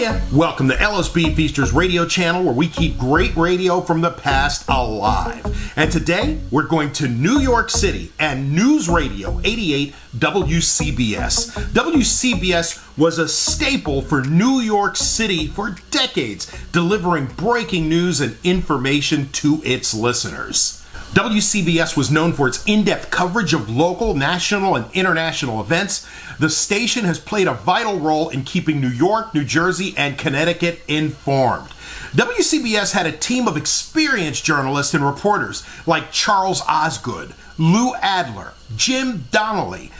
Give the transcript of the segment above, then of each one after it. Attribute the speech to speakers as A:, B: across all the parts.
A: Hiya! Welcome to LSB Feasters radio channel, where we keep great radio from the past alive. And today, we're going to New York City and News Radio 88 WCBS. WCBS was a staple for New York City for decades, delivering breaking news and information to its listeners. WCBS was known for its in-depth coverage of local, national, and international events. The station has played a vital role in keeping New York, New Jersey, and Connecticut informed. WCBS had a team of experienced journalists and reporters like Charles Osgood, Lou Adler, Jim Donnelly,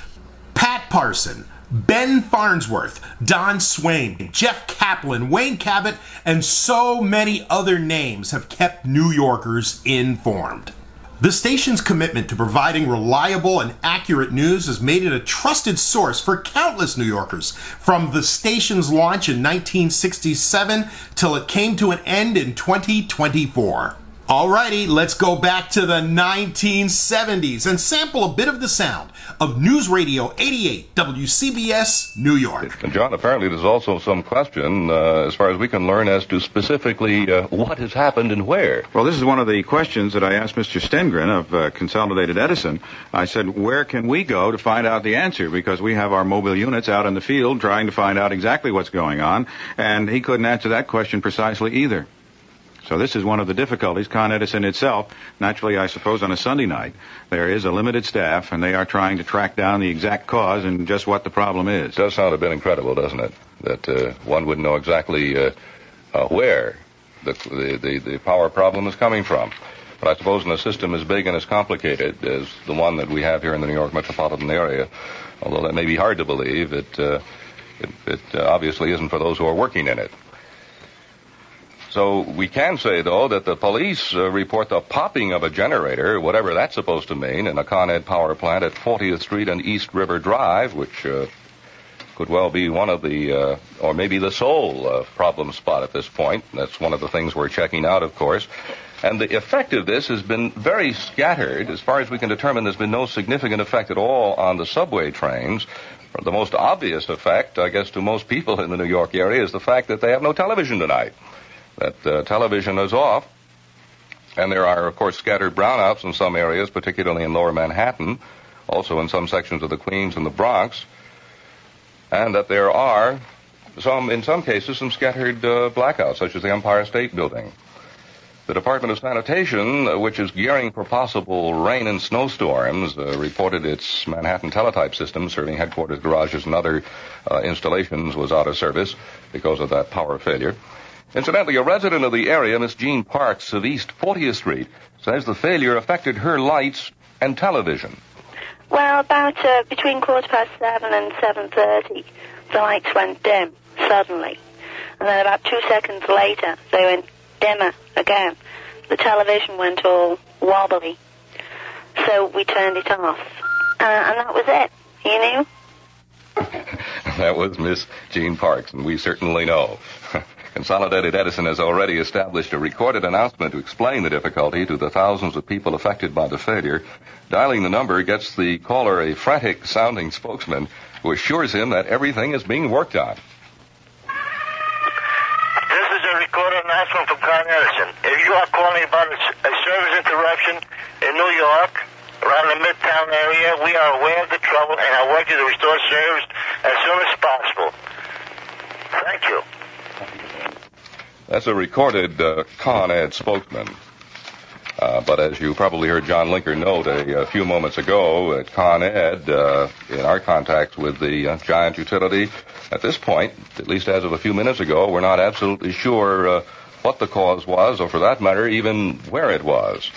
A: Pat Parson, Ben Farnsworth, Don Swaim, Jeff Caplan, Wayne Cabot, and so many other names have kept New Yorkers informed. The station's commitment to providing reliable and accurate news has made it a trusted source for countless New Yorkers, from the station's launch in 1967 till it came to an end in 2024. Alrighty, let's go back to the 1970s and sample a bit of the sound of News Radio 88 WCBS New York.
B: And John, apparently there's also some question, as far as we can learn, as to specifically what has happened and where.
C: Well, this is one of the questions that I asked Mr. Stengren of Consolidated Edison. I said, where can we go to find out the answer? Because we have our mobile units out in the field trying to find out exactly what's going on, and he couldn't answer that question precisely either. So this is one of the difficulties. Con Edison itself, naturally, I suppose, on a Sunday night, there is a limited staff, and they are trying to track down the exact cause and just what the problem is.
B: It does sound a bit incredible, doesn't it? That one wouldn't know exactly where the power problem is coming from. But I suppose in a system as big and as complicated as the one that we have here in the New York metropolitan area, although that may be hard to believe, it obviously isn't for those who are working in it. So we can say, though, that the police report the popping of a generator, whatever that's supposed to mean, in a Con Ed power plant at 40th Street and East River Drive, which could well be one of the, or maybe the sole problem spot at this point. That's one of the things we're checking out, of course. And the effect of this has been very scattered. As far as we can determine, there's been no significant effect at all on the subway trains. The most obvious effect, I guess, to most people in the New York area is the fact that they have no television tonight. That television is off, and there are, of course, scattered brownouts in some areas, particularly in lower Manhattan, also in some sections of the Queens and the Bronx, and that there are, in some cases, some scattered blackouts, such as the Empire State Building. The Department of Sanitation, which is gearing for possible rain and snowstorms, reported its Manhattan teletype system serving headquarters garages and other installations was out of service because of that power failure. Incidentally, a resident of the area, Miss Jean Parks of East 40th Street, says the failure affected her lights and television.
D: Well, about between 7:15 and 7:30, the lights went dim suddenly. And then about 2 seconds later, they went dimmer again. The television went all wobbly. So we turned it off. And that was it. You knew?
B: That was Miss Jean Parks, and we certainly know. Consolidated Edison has already established a recorded announcement to explain the difficulty to the thousands of people affected by the failure. Dialing the number gets the caller a frantic-sounding spokesman who assures him that everything is being worked on.
E: This is a recorded announcement from Con Edison. If you are calling about a service interruption in New York, around the Midtown area, we are aware of the trouble and are working to restore service as soon as possible. Thank you.
B: That's a recorded Con Ed spokesman. But as you probably heard John Linker note a few moments ago at Con Ed, in our contacts with the giant utility, at this point, at least as of a few minutes ago, we're not absolutely sure what the cause was, or for that matter, even where it was.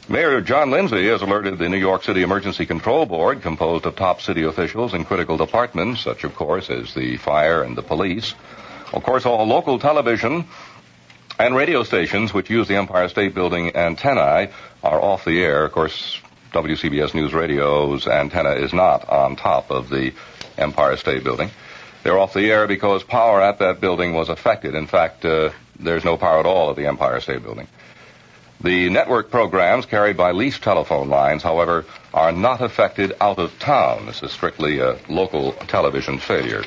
B: Mayor John Lindsay has alerted the New York City Emergency Control Board, composed of top city officials in critical departments, such, of course, as the fire and the police. Of course, all local television and radio stations which use the Empire State Building antennae are off the air. Of course, WCBS Newsradio's antenna is not on top of the Empire State Building. They're off the air because power at that building was affected. In fact, there's no power at all at the Empire State Building. The network programs carried by leased telephone lines, however, are not affected out of town. This is strictly a local television failure.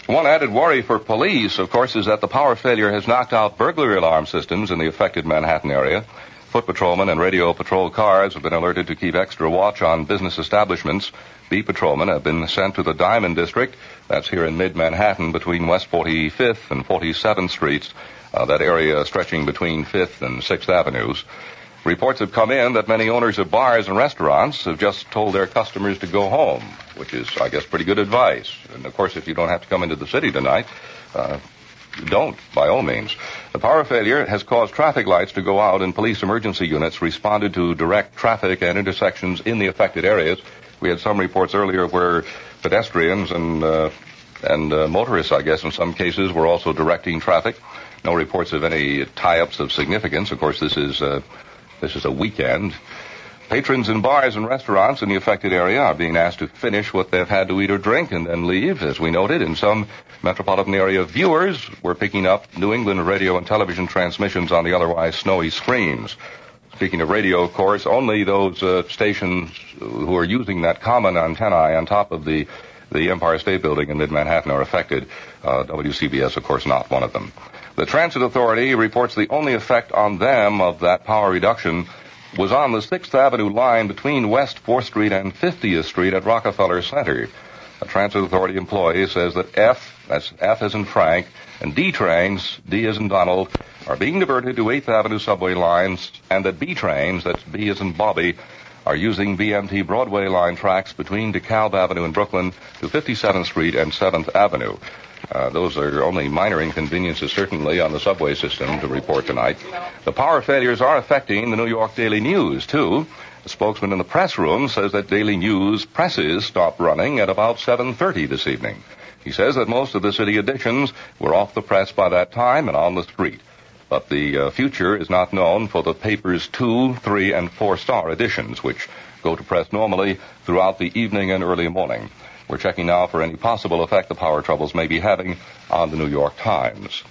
B: One added worry for police, of course, is that the power failure has knocked out burglary alarm systems in the affected Manhattan area. Foot patrolmen and radio patrol cars have been alerted to keep extra watch on business establishments. Beat patrolmen have been sent to the Diamond District. That's here in mid-Manhattan between West 45th and 47th Streets, that area stretching between 5th and 6th Avenues. Reports have come in that many owners of bars and restaurants have just told their customers to go home, which is, I guess, pretty good advice. And, of course, if you don't have to come into the city tonight, don't, by all means. The power failure has caused traffic lights to go out, and police emergency units responded to direct traffic and intersections in the affected areas. We had some reports earlier where pedestrians and motorists, I guess, in some cases, were also directing traffic. No reports of any tie-ups of significance. Of course, this is a weekend. Patrons in bars and restaurants in the affected area are being asked to finish what they've had to eat or drink and then leave. As we noted, in some metropolitan area viewers were picking up New England radio and television transmissions on the otherwise snowy screens. Speaking of radio, of course, only those stations who are using that common antennae on top of the Empire State Building in mid-Manhattan are affected. WCBS, of course, not one of them. The Transit Authority reports the only effect on them of that power reduction was on the 6th Avenue line between West 4th Street and 50th Street at Rockefeller Center. A Transit Authority employee says that that's F as in Frank, and D trains, D as in Donald, are being diverted to 8th Avenue subway lines, and that B trains, that's B as in Bobby, are using BMT Broadway line tracks between DeKalb Avenue in Brooklyn to 57th Street and 7th Avenue. Those are only minor inconveniences, certainly, on the subway system to report tonight. The power failures are affecting the New York Daily News, too. A spokesman in the press room says that Daily News presses stopped running at about 7:30 this evening. He says that most of the city editions were off the press by that time and on the street. But the future is not known for the paper's 2-, 3-, and 4-star editions, which go to press normally throughout the evening and early morning. We're checking now for any possible effect the power troubles may be having on the New York Times.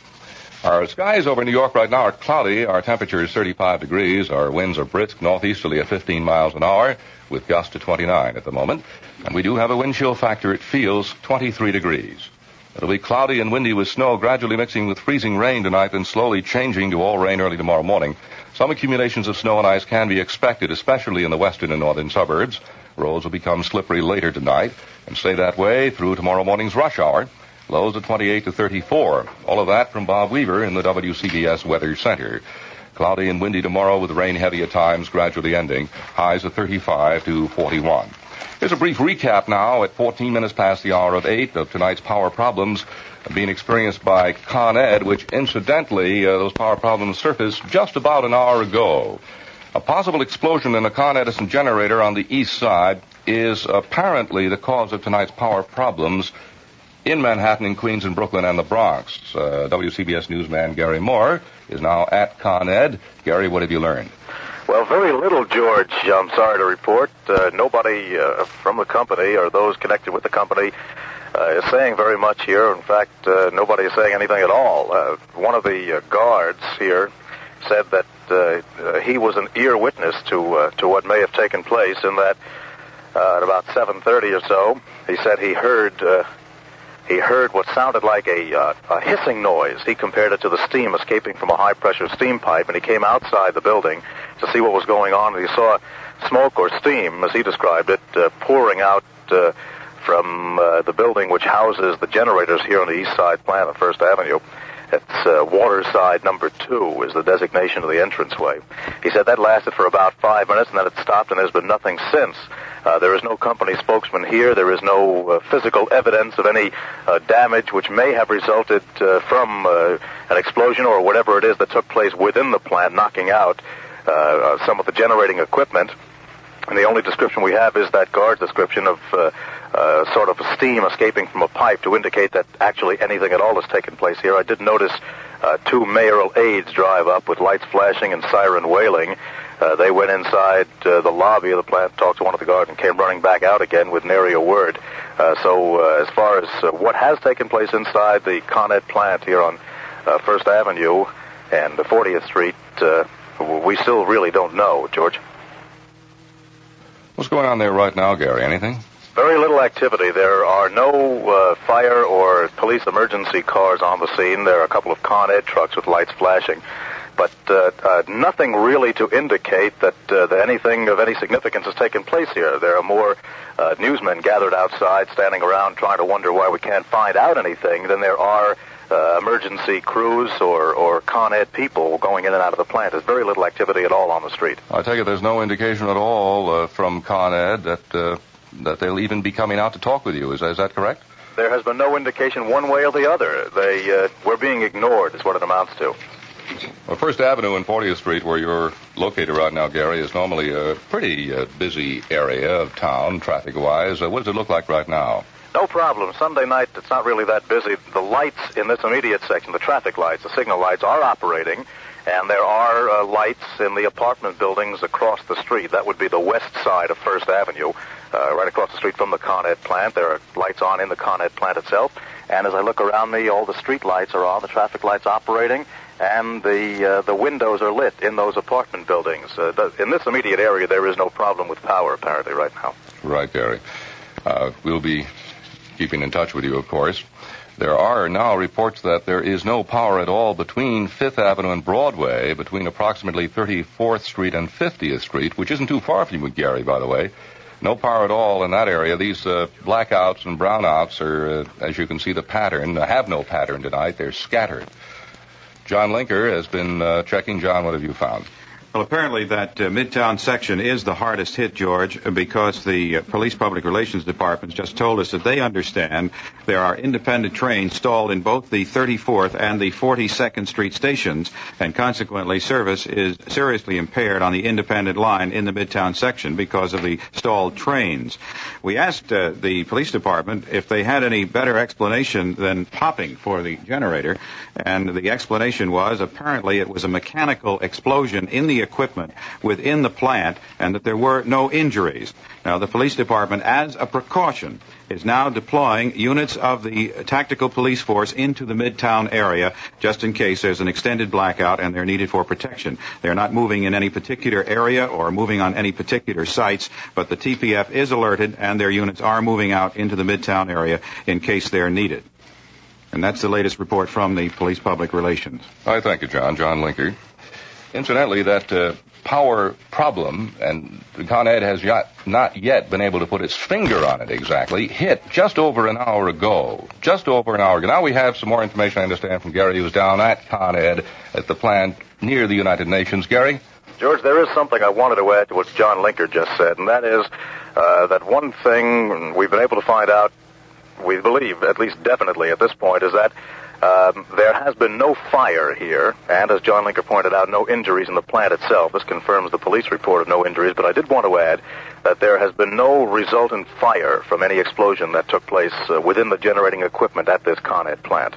B: Our skies over New York right now are cloudy. Our temperature is 35 degrees. Our winds are brisk northeasterly at 15 miles an hour with gusts to 29 at the moment. And we do have a wind chill factor, it feels 23 degrees. It'll be cloudy and windy with snow gradually mixing with freezing rain tonight and slowly changing to all rain early tomorrow morning. Some accumulations of snow and ice can be expected, especially in the western and northern suburbs. Roads will become slippery later tonight and stay that way through tomorrow morning's rush hour. Lows of 28 to 34. All of that from Bob Weaver in the WCBS Weather Center. Cloudy and windy tomorrow with rain heavy at times, gradually ending. Highs of 35 to 41. Here's a brief recap now at 14 minutes past the hour of 8 of tonight's power problems being experienced by Con Ed, which incidentally, those power problems surfaced just about an hour ago. A possible explosion in a Con Edison generator on the east side is apparently the cause of tonight's power problems in Manhattan, in Queens, and Brooklyn, and the Bronx. WCBS newsman Gary Moore is now at Con Ed. Gary, what have you learned?
F: Well, very little, George. I'm sorry to report. Nobody from the company or those connected with the company is saying very much here. In fact, nobody is saying anything at all. One of the guards here said that he was an ear witness to what may have taken place, in that at about 7:30 or so, he said he heard what sounded like a hissing noise. He compared it to the steam escaping from a high-pressure steam pipe, and he came outside the building to see what was going on, and he saw smoke or steam, as he described it, pouring out from the building which houses the generators here on the east side plant of First Avenue. It's Waterside number 2 is the designation of the entranceway. He said that lasted for about 5 minutes, and then it stopped, and there's been nothing since. There is no company spokesman here. There is no physical evidence of any damage which may have resulted from an explosion or whatever it is that took place within the plant, knocking out some of the generating equipment. And the only description we have is that guard's description of sort of steam escaping from a pipe to indicate that actually anything at all has taken place here. I did notice 2 mayoral aides drive up with lights flashing and siren wailing. They went inside the lobby of the plant, talked to one of the guards, and came running back out again with nary a word. So as far as what has taken place inside the Con Ed plant here on First Avenue and 40th Street, We still really don't know, George.
B: What's going on there right now, Gary? Anything?
F: Very little activity. There are no fire or police emergency cars on the scene. There are a couple of Con Ed trucks with lights flashing. But nothing really to indicate that anything of any significance has taken place here. There are more newsmen gathered outside, standing around trying to wonder why we can't find out anything than there are emergency crews or Con Ed people going in and out of the plant. There's very little activity at all on the street.
B: I take it there's no indication at all from Con Ed that they'll even be coming out to talk with you. Is that correct?
F: There has been no indication one way or the other. We're being ignored is what it amounts to.
B: Well, First Avenue and 40th Street, where you're located right now, Gary, is normally a pretty busy area of town, traffic-wise. What does it look like right now?
F: No problem. Sunday night, it's not really that busy. The lights in this immediate section, the traffic lights, the signal lights, are operating, and there are lights in the apartment buildings across the street. That would be the west side of First Avenue, right across the street from the Con Ed plant. There are lights on in the Con Ed plant itself, and as I look around me, all the street lights are on, the traffic lights operating, and the windows are lit in those apartment buildings. In this immediate area, there is no problem with power, apparently, right now.
B: Right, Gary. We'll be keeping in touch with you, of course. There are now reports that there is no power at all between 5th Avenue and Broadway, between approximately 34th Street and 50th Street, which isn't too far from you, Gary, by the way. No power at all in that area. These blackouts and brownouts are, as you can see, the pattern. Have no pattern tonight. They're scattered. John Linker has been checking. John, what have you found?
C: Well, apparently that Midtown section is the hardest hit, George, because the Police Public Relations Department just told us that they understand there are independent trains stalled in both the 34th and the 42nd Street stations, and consequently service is seriously impaired on the independent line in the Midtown section because of the stalled trains. We asked the police department if they had any better explanation than popping for the generator, and the explanation was apparently it was a mechanical explosion in the equipment within the plant and that there were no injuries. Now, the police department, as a precaution, is now deploying units of the tactical police force into the Midtown area just in case there's an extended blackout and they're needed for protection. They're not moving in any particular area or moving on any particular sites, but the TPF is alerted and their units are moving out into the Midtown area in case they're needed. And that's the latest report from the Police Public Relations.
B: All right, thank you, John. John Linker. Incidentally, that power problem, and Con Ed has not yet been able to put its finger on it exactly, hit just over an hour ago. Just over an hour ago. Now we have some more information, I understand, from Gary, who's down at Con Ed at the plant near the United Nations. Gary?
F: George, there is something I wanted to add to what John Linker just said, and that is that one thing we've been able to find out, we believe, at least definitely at this point, is that there has been no fire here, and as John Linker pointed out, no injuries in the plant itself. This confirms the police report of no injuries, but I did want to add that there has been no resultant fire from any explosion that took place within the generating equipment at this Con Ed plant.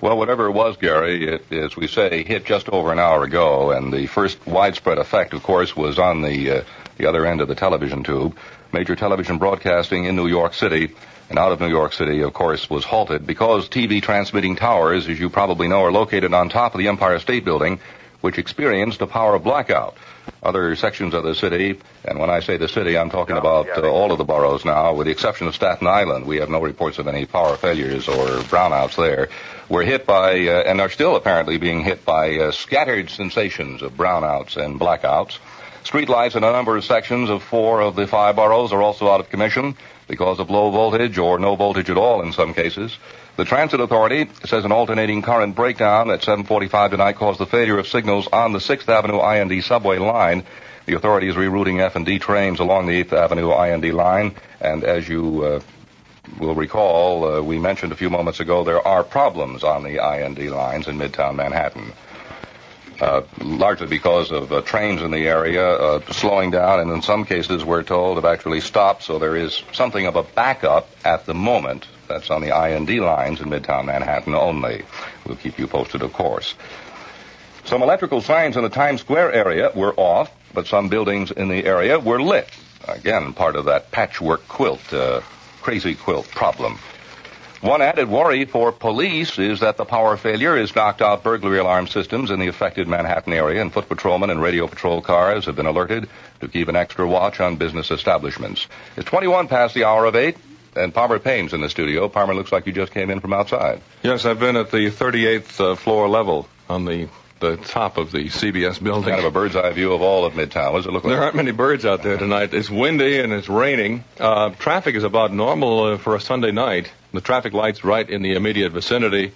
B: Well, whatever it was, Gary, it, as we say, hit just over an hour ago, and the first widespread effect, of course, was on the other end of the television tube. Major television broadcasting in New York City and out of New York City, of course, was halted because TV transmitting towers, as you probably know, are located on top of the Empire State Building, which experienced a power blackout. Other sections of the city, and when I say the city, I'm talking about all of the boroughs now, with the exception of Staten Island. We have no reports of any power failures or brownouts there. We're hit by, and are still apparently being hit by, scattered sensations of brownouts and blackouts. Streetlights in a number of sections of 4 of the 5 boroughs are also out of commission because of low voltage or no voltage at all in some cases. The Transit Authority says an alternating current breakdown at 7:45 tonight caused the failure of signals on the 6th Avenue IND subway line. The authority is rerouting F&D trains along the 8th Avenue IND line, and as you will recall, we mentioned a few moments ago, there are problems on the IND lines in Midtown Manhattan. Largely because of trains in the area slowing down, and in some cases, we're told, have actually stopped, so there is something of a backup at the moment. That's on the IND lines in Midtown Manhattan only. We'll keep you posted, of course. Some electrical signs in the Times Square area were off, but some buildings in the area were lit. Again, part of that patchwork quilt, crazy quilt problem. One added worry for police is that the power failure has knocked out burglary alarm systems in the affected Manhattan area, and foot patrolmen and radio patrol cars have been alerted to keep an extra watch on business establishments. It's 21 past the hour of 8, and Palmer Payne's in the studio. Palmer, looks like you just came in from outside.
G: Yes, I've been at the 38th floor level on the top of the CBS building.
B: Kind of a bird's eye view of all of Midtown. What does it look like?
G: There aren't many birds out there tonight. It's windy and it's raining. Traffic is about normal for a Sunday night. The traffic lights right in the immediate vicinity,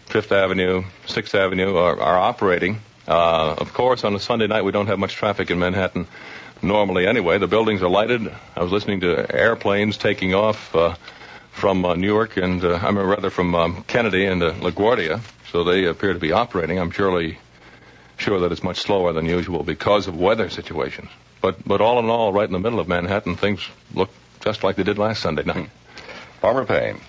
G: 5th Avenue, 6th Avenue, are operating. Of course, on a Sunday night, we don't have much traffic in Manhattan normally anyway. The buildings are lighted. I was listening to airplanes taking off from Newark and, from Kennedy and LaGuardia. So they appear to be operating. I'm surely sure that it's much slower than usual because of weather situations. But all in all, right in the middle of Manhattan, things look just like they did last Sunday night.
B: Palmer Payne.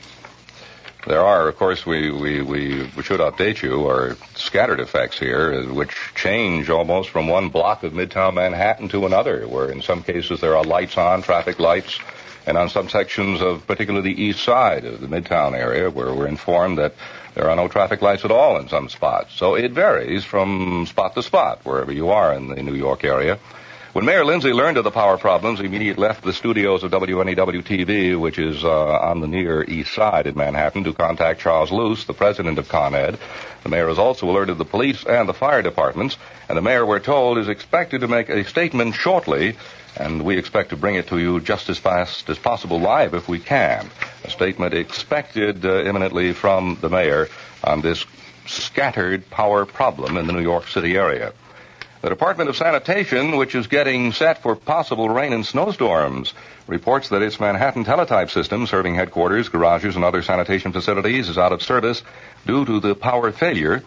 B: There are, of course, we should update you, are scattered effects here, which change almost from one block of Midtown Manhattan to another, where in some cases there are lights on, traffic lights, and on some sections of particularly the east side of the Midtown area, where we're informed that there are no traffic lights at all in some spots. So it varies from spot to spot, wherever you are in the New York area. When Mayor Lindsay learned of the power problems, he immediately left the studios of WNEW-TV, which is on the near east side in Manhattan, to contact Charles Luce, the president of Conn. The mayor has also alerted the police and the fire departments, and the mayor, we're told, is expected to make a statement shortly, and we expect to bring it to you just as fast as possible live if we can. A statement expected imminently from the mayor on this scattered power problem in the New York City area. The Department of Sanitation, which is getting set for possible rain and snowstorms, reports that its Manhattan teletype system, serving headquarters, garages, and other sanitation facilities, is out of service due to the power failure.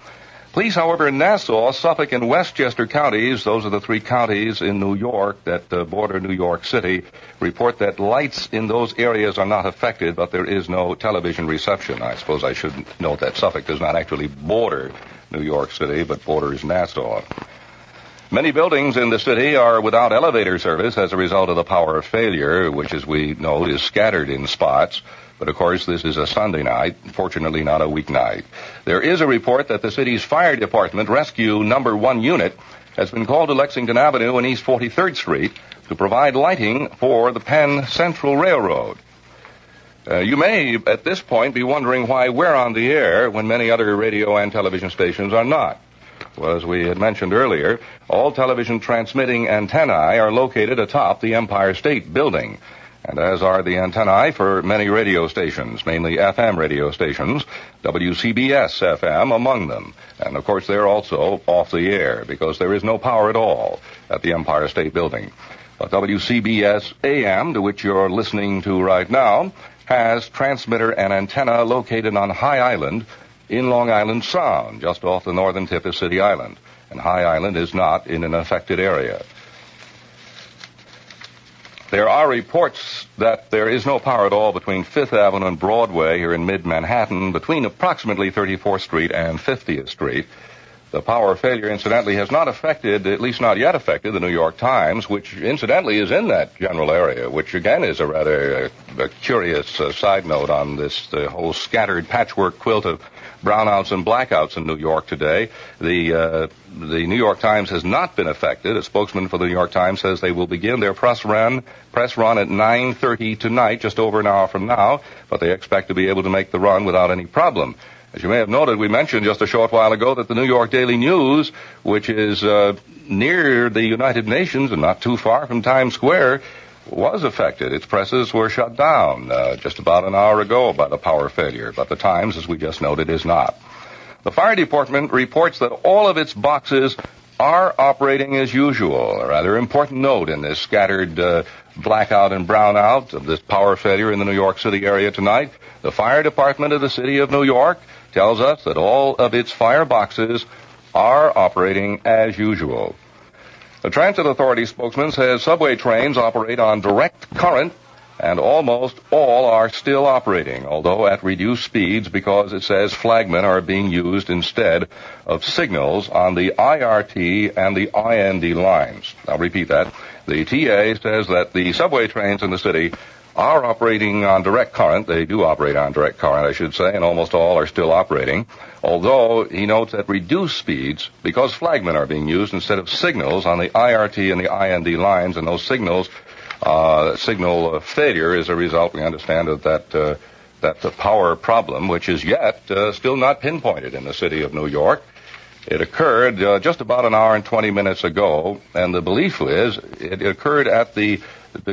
B: Police, however, in Nassau, Suffolk, and Westchester counties, those are the three counties in New York that border New York City, report that lights in those areas are not affected, but there is no television reception. I suppose I should note that Suffolk does not actually border New York City, but borders Nassau. Many buildings in the city are without elevator service as a result of the power failure, which, as we note, is scattered in spots. But, of course, this is a Sunday night, fortunately not a weeknight. There is a report that the city's fire department rescue number 1 unit has been called to Lexington Avenue and East 43rd Street to provide lighting for the Penn Central Railroad. You may, at this point, be wondering why we're on the air when many other radio and television stations are not. Well, as we had mentioned earlier, all television transmitting antennae are located atop the Empire State Building, and as are the antennae for many radio stations, mainly FM radio stations, WCBS FM among them. And, of course, they're also off the air because there is no power at all at the Empire State Building. But WCBS AM, to which you're listening to right now, has transmitter and antenna located on High Island in Long Island Sound, just off the northern tip of City Island. And High Island is not in an affected area. There are reports that there is no power at all between 5th Avenue and Broadway here in mid-Manhattan, between approximately 34th Street and 50th Street. The power failure, incidentally, has not affected, at least not yet affected, the New York Times, which, incidentally, is in that general area, which, again, is a rather curious side note on this whole scattered patchwork quilt of brownouts and blackouts in New York today. The New York Times has not been affected. A spokesman for the New York Times says they will begin their press run at 9:30 tonight, just over an hour from now, but they expect to be able to make the run without any problem. As you may have noted, we mentioned just a short while ago that the New York Daily News, which is near the United Nations and not too far from Times Square, was affected. Its presses were shut down just about an hour ago by the power failure, but the Times, as we just noted, is not. The fire department reports that all of its boxes are operating as usual. A rather important note in this scattered blackout and brownout of this power failure in the New York City area tonight. The fire department of the city of New York tells us that all of its fire boxes are operating as usual. The Transit Authority spokesman says subway trains operate on direct current, and almost all are still operating, although at reduced speeds because, it says, flagmen are being used instead of signals on the IRT and the IND lines. I'll repeat that. The TA says that the subway trains in the city are operating on direct current. They do operate on direct current, I should say, and almost all are still operating. Although he notes at reduced speeds because flagmen are being used instead of signals on the IRT and the IND lines, and those signal failure is a result, we understand, of that the power problem, which is yet still not pinpointed in the city of New York. It occurred just about an hour and 20 minutes ago, and the belief is it occurred at the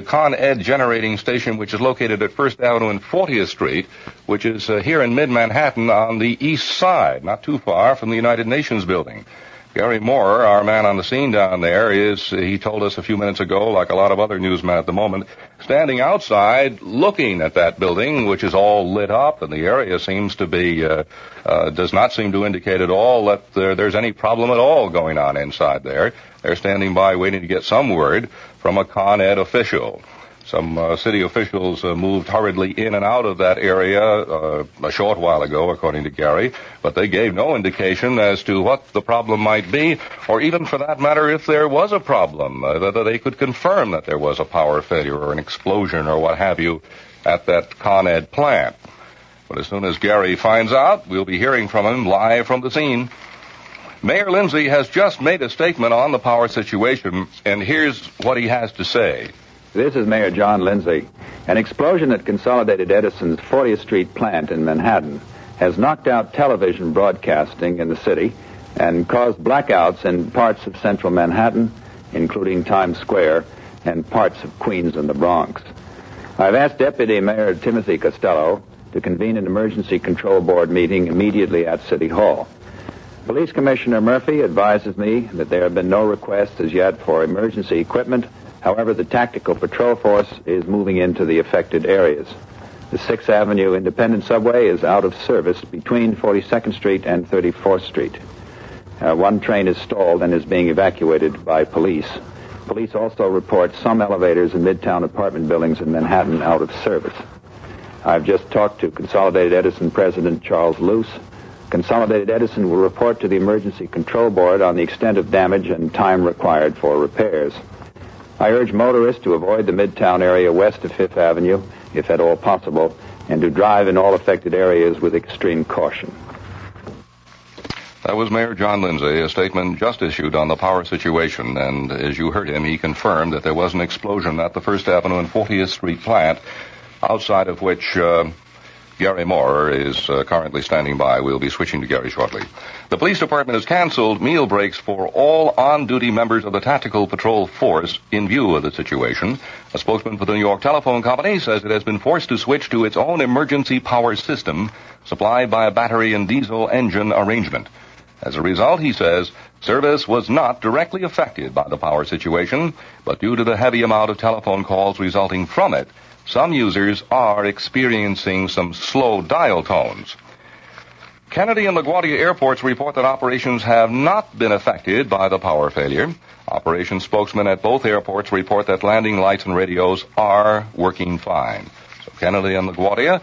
B: Conn generating station, which is located at 1st Avenue and 40th Street, which is here in mid-Manhattan on the east side, not too far from the United Nations building. Gary Moore, our man on the scene down there, he told us a few minutes ago, like a lot of other newsmen at the moment, standing outside looking at that building, which is all lit up, and the area seems to be, does not seem to indicate at all that there's any problem at all going on inside there. They're standing by waiting to get some word from a Con Ed official. Some city officials moved hurriedly in and out of that area a short while ago, according to Gary, but they gave no indication as to what the problem might be, or even for that matter, if there was a problem, that they could confirm that there was a power failure or an explosion or what have you at that Con Ed plant. But as soon as Gary finds out, we'll be hearing from him live from the scene. Mayor Lindsay has just made a statement on the power situation, and here's what he has to say.
H: This is Mayor John Lindsay. An explosion at Consolidated Edison's 40th Street plant in Manhattan has knocked out television broadcasting in the city and caused blackouts in parts of central Manhattan, including Times Square, and parts of Queens and the Bronx. I've asked Deputy Mayor Timothy Costello to convene an emergency control board meeting immediately at City Hall. Police Commissioner Murphy advises me that there have been no requests as yet for emergency equipment. However, the tactical patrol force is moving into the affected areas. The 6th Avenue Independent Subway is out of service between 42nd Street and 34th Street. One train is stalled and is being evacuated by police. Police also report some elevators in Midtown apartment buildings in Manhattan out of service. I've just talked to Consolidated Edison President Charles Luce. Consolidated Edison will report to the Emergency Control Board on the extent of damage and time required for repairs. I urge motorists to avoid the Midtown area west of 5th Avenue, if at all possible, and to drive in all affected areas with extreme caution.
B: That was Mayor John Lindsay, a statement just issued on the power situation, and as you heard him, he confirmed that there was an explosion at the 1st Avenue and 40th Street plant, outside of which Gary Moore is currently standing by. We'll be switching to Gary shortly. The police department has canceled meal breaks for all on-duty members of the Tactical Patrol Force in view of the situation. A spokesman for the New York Telephone Company says it has been forced to switch to its own emergency power system supplied by a battery and diesel engine arrangement. As a result, he says, service was not directly affected by the power situation, but due to the heavy amount of telephone calls resulting from it, some users are experiencing some slow dial tones. Kennedy and LaGuardia airports report that operations have not been affected by the power failure. Operations spokesmen at both airports report that landing lights and radios are working fine. So Kennedy and LaGuardia,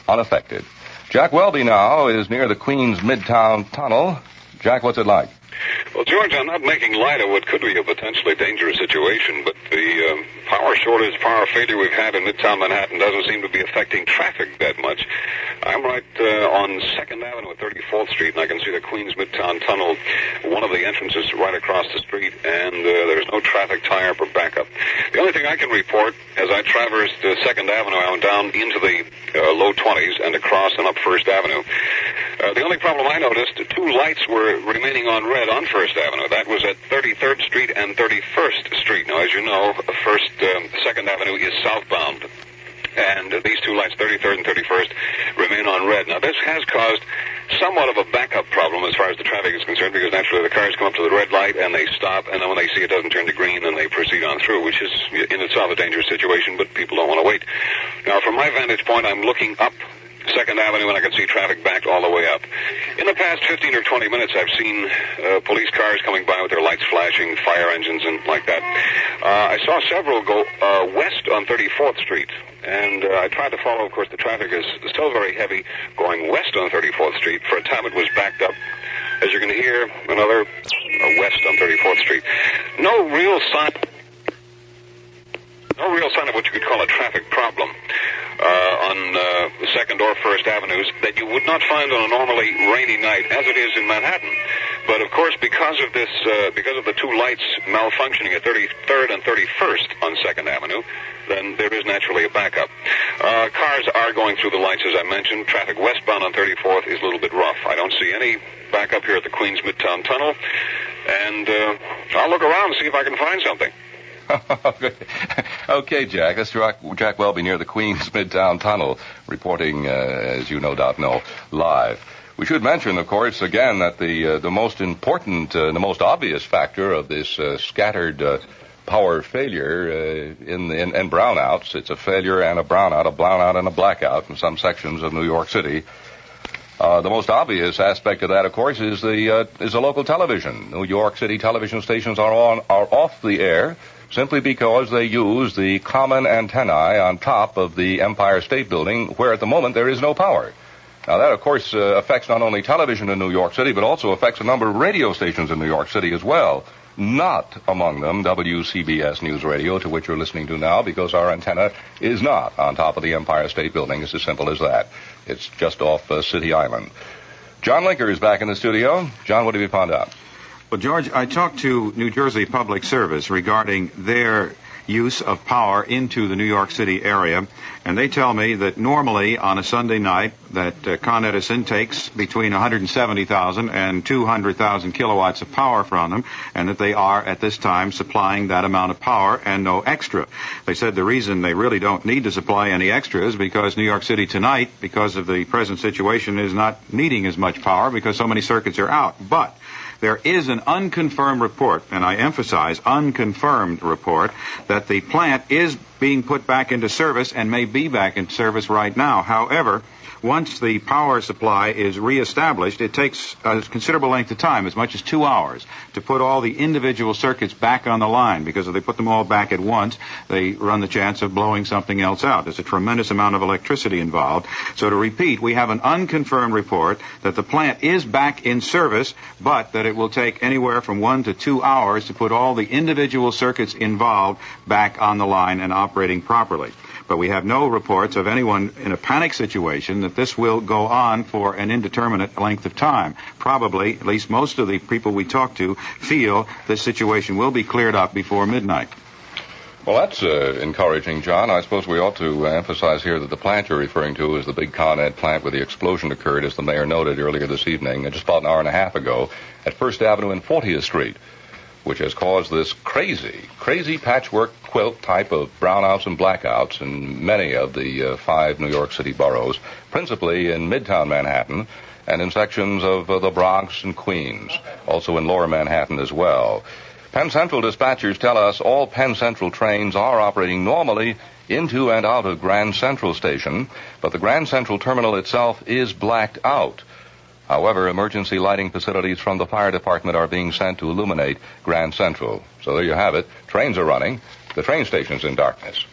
B: unaffected. Jack Welby now is near the Queens Midtown Tunnel. Jack, what's it like?
I: Well, George, I'm not making light of what could be a potentially dangerous situation, but the power shortage, power failure we've had in Midtown Manhattan doesn't seem to be affecting traffic that much. I'm right on 2nd Avenue at 34th Street, and I can see the Queens Midtown Tunnel, one of the entrances right across the street, and there's no traffic tie-up or backup. The only thing I can report, as I traversed 2nd Avenue, I went down into the low 20s and across and up 1st Avenue. The only problem I noticed, 2 lights were remaining on red on 1st Avenue. That was at 33rd Street and 31st Street. Now, as you know, 2nd Avenue is southbound. And these 2 lights, 33rd and 31st, remain on red. Now, this has caused somewhat of a backup problem as far as the traffic is concerned, because naturally the cars come up to the red light and they stop, and then when they see it doesn't turn to green, then they proceed on through, which is in itself a dangerous situation, but people don't want to wait. Now, from my vantage point, I'm looking up 2nd Avenue, and I can see traffic backed all the way up. In the past 15 or 20 minutes, I've seen police cars coming by with their lights flashing, fire engines, and like that. I saw several go west on 34th Street, and I tried to follow. Of course, the traffic is still very heavy going west on 34th Street. For a time, it was backed up. As you're going to hear, another west on 34th Street. No real sign of what you could call a traffic problem. on 2nd or 1st Avenues that you would not find on a normally rainy night, as it is in Manhattan. But of course, because of this, because of the two lights malfunctioning at 33rd and 31st on 2nd Avenue, then there is naturally a backup. Cars are going through the lights, as I mentioned. Traffic westbound on 34th is a little bit rough. I don't see any backup here at the Queens Midtown Tunnel, and I'll look around and see if I can find something.
B: Okay, Jack. That's Jack Welby near the Queens Midtown Tunnel, reporting, as you no doubt know, live. We should mention, of course, again, that the most important, the most obvious factor of this scattered power failure in brownouts, it's a failure and a brownout and a blackout in some sections of New York City. The most obvious aspect of that, of course, is the local television. New York City television stations are off the air simply because they use the common antennae on top of the Empire State Building, where at the moment there is no power. Now, that, of course, affects not only television in New York City, but also affects a number of radio stations in New York City as well. Not among them WCBS Newsradio, to which you're listening to now, because our antenna is not on top of the Empire State Building. It's as simple as that. It's just off City Island. John Linker is back in the studio. John, what have you found out?
C: Well, George, I talked to New Jersey Public Service regarding their use of power into the New York City area, and they tell me that normally on a Sunday night that Con Edison takes between 170,000 and 200,000 kilowatts of power from them, and that they are at this time supplying that amount of power and no extra. They said the reason they really don't need to supply any extra is because New York City tonight, because of the present situation, is not needing as much power because so many circuits are out. But there is an unconfirmed report, and I emphasize unconfirmed report, that the plant is being put back into service and may be back in service right now. However, once the power supply is reestablished, it takes a considerable length of time, as much as 2 hours, to put all the individual circuits back on the line, because if they put them all back at once, they run the chance of blowing something else out. There's a tremendous amount of electricity involved. So to repeat, we have an unconfirmed report that the plant is back in service, but that it will take anywhere from 1 to 2 hours to put all the individual circuits involved back on the line and operating properly. But we have no reports of anyone in a panic situation that this will go on for an indeterminate length of time. Probably, at least most of the people we talk to, feel this situation will be cleared up before midnight.
B: Well, that's encouraging, John. I suppose we ought to emphasize here that the plant you're referring to is the big Con Ed plant where the explosion occurred, as the mayor noted earlier this evening, just about an hour and a half ago, at 1st Avenue and 40th Street, which has caused this crazy patchwork quilt type of brownouts and blackouts in many of the 5 New York City boroughs, principally in Midtown Manhattan and in sections of the Bronx and Queens, also in Lower Manhattan as well. Penn Central dispatchers tell us all Penn Central trains are operating normally into and out of Grand Central Station, but the Grand Central Terminal itself is blacked out. However, emergency lighting facilities from the fire department are being sent to illuminate Grand Central. So there you have it. Trains are running. The train station's in darkness.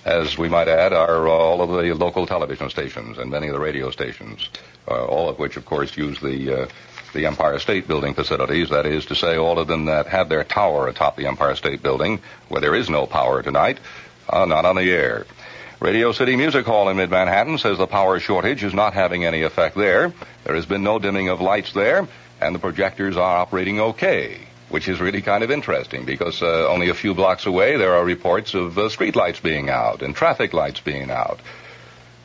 B: As we might add, are all of the local television stations and many of the radio stations, all of which, of course, use the Empire State Building facilities. That is to say, all of them that have their tower atop the Empire State Building, where there is no power tonight, are not on the air. Radio City Music Hall in Mid-Manhattan says the power shortage is not having any effect there. There has been no dimming of lights there, and the projectors are operating okay, which is really kind of interesting because only a few blocks away there are reports of street lights being out and traffic lights being out.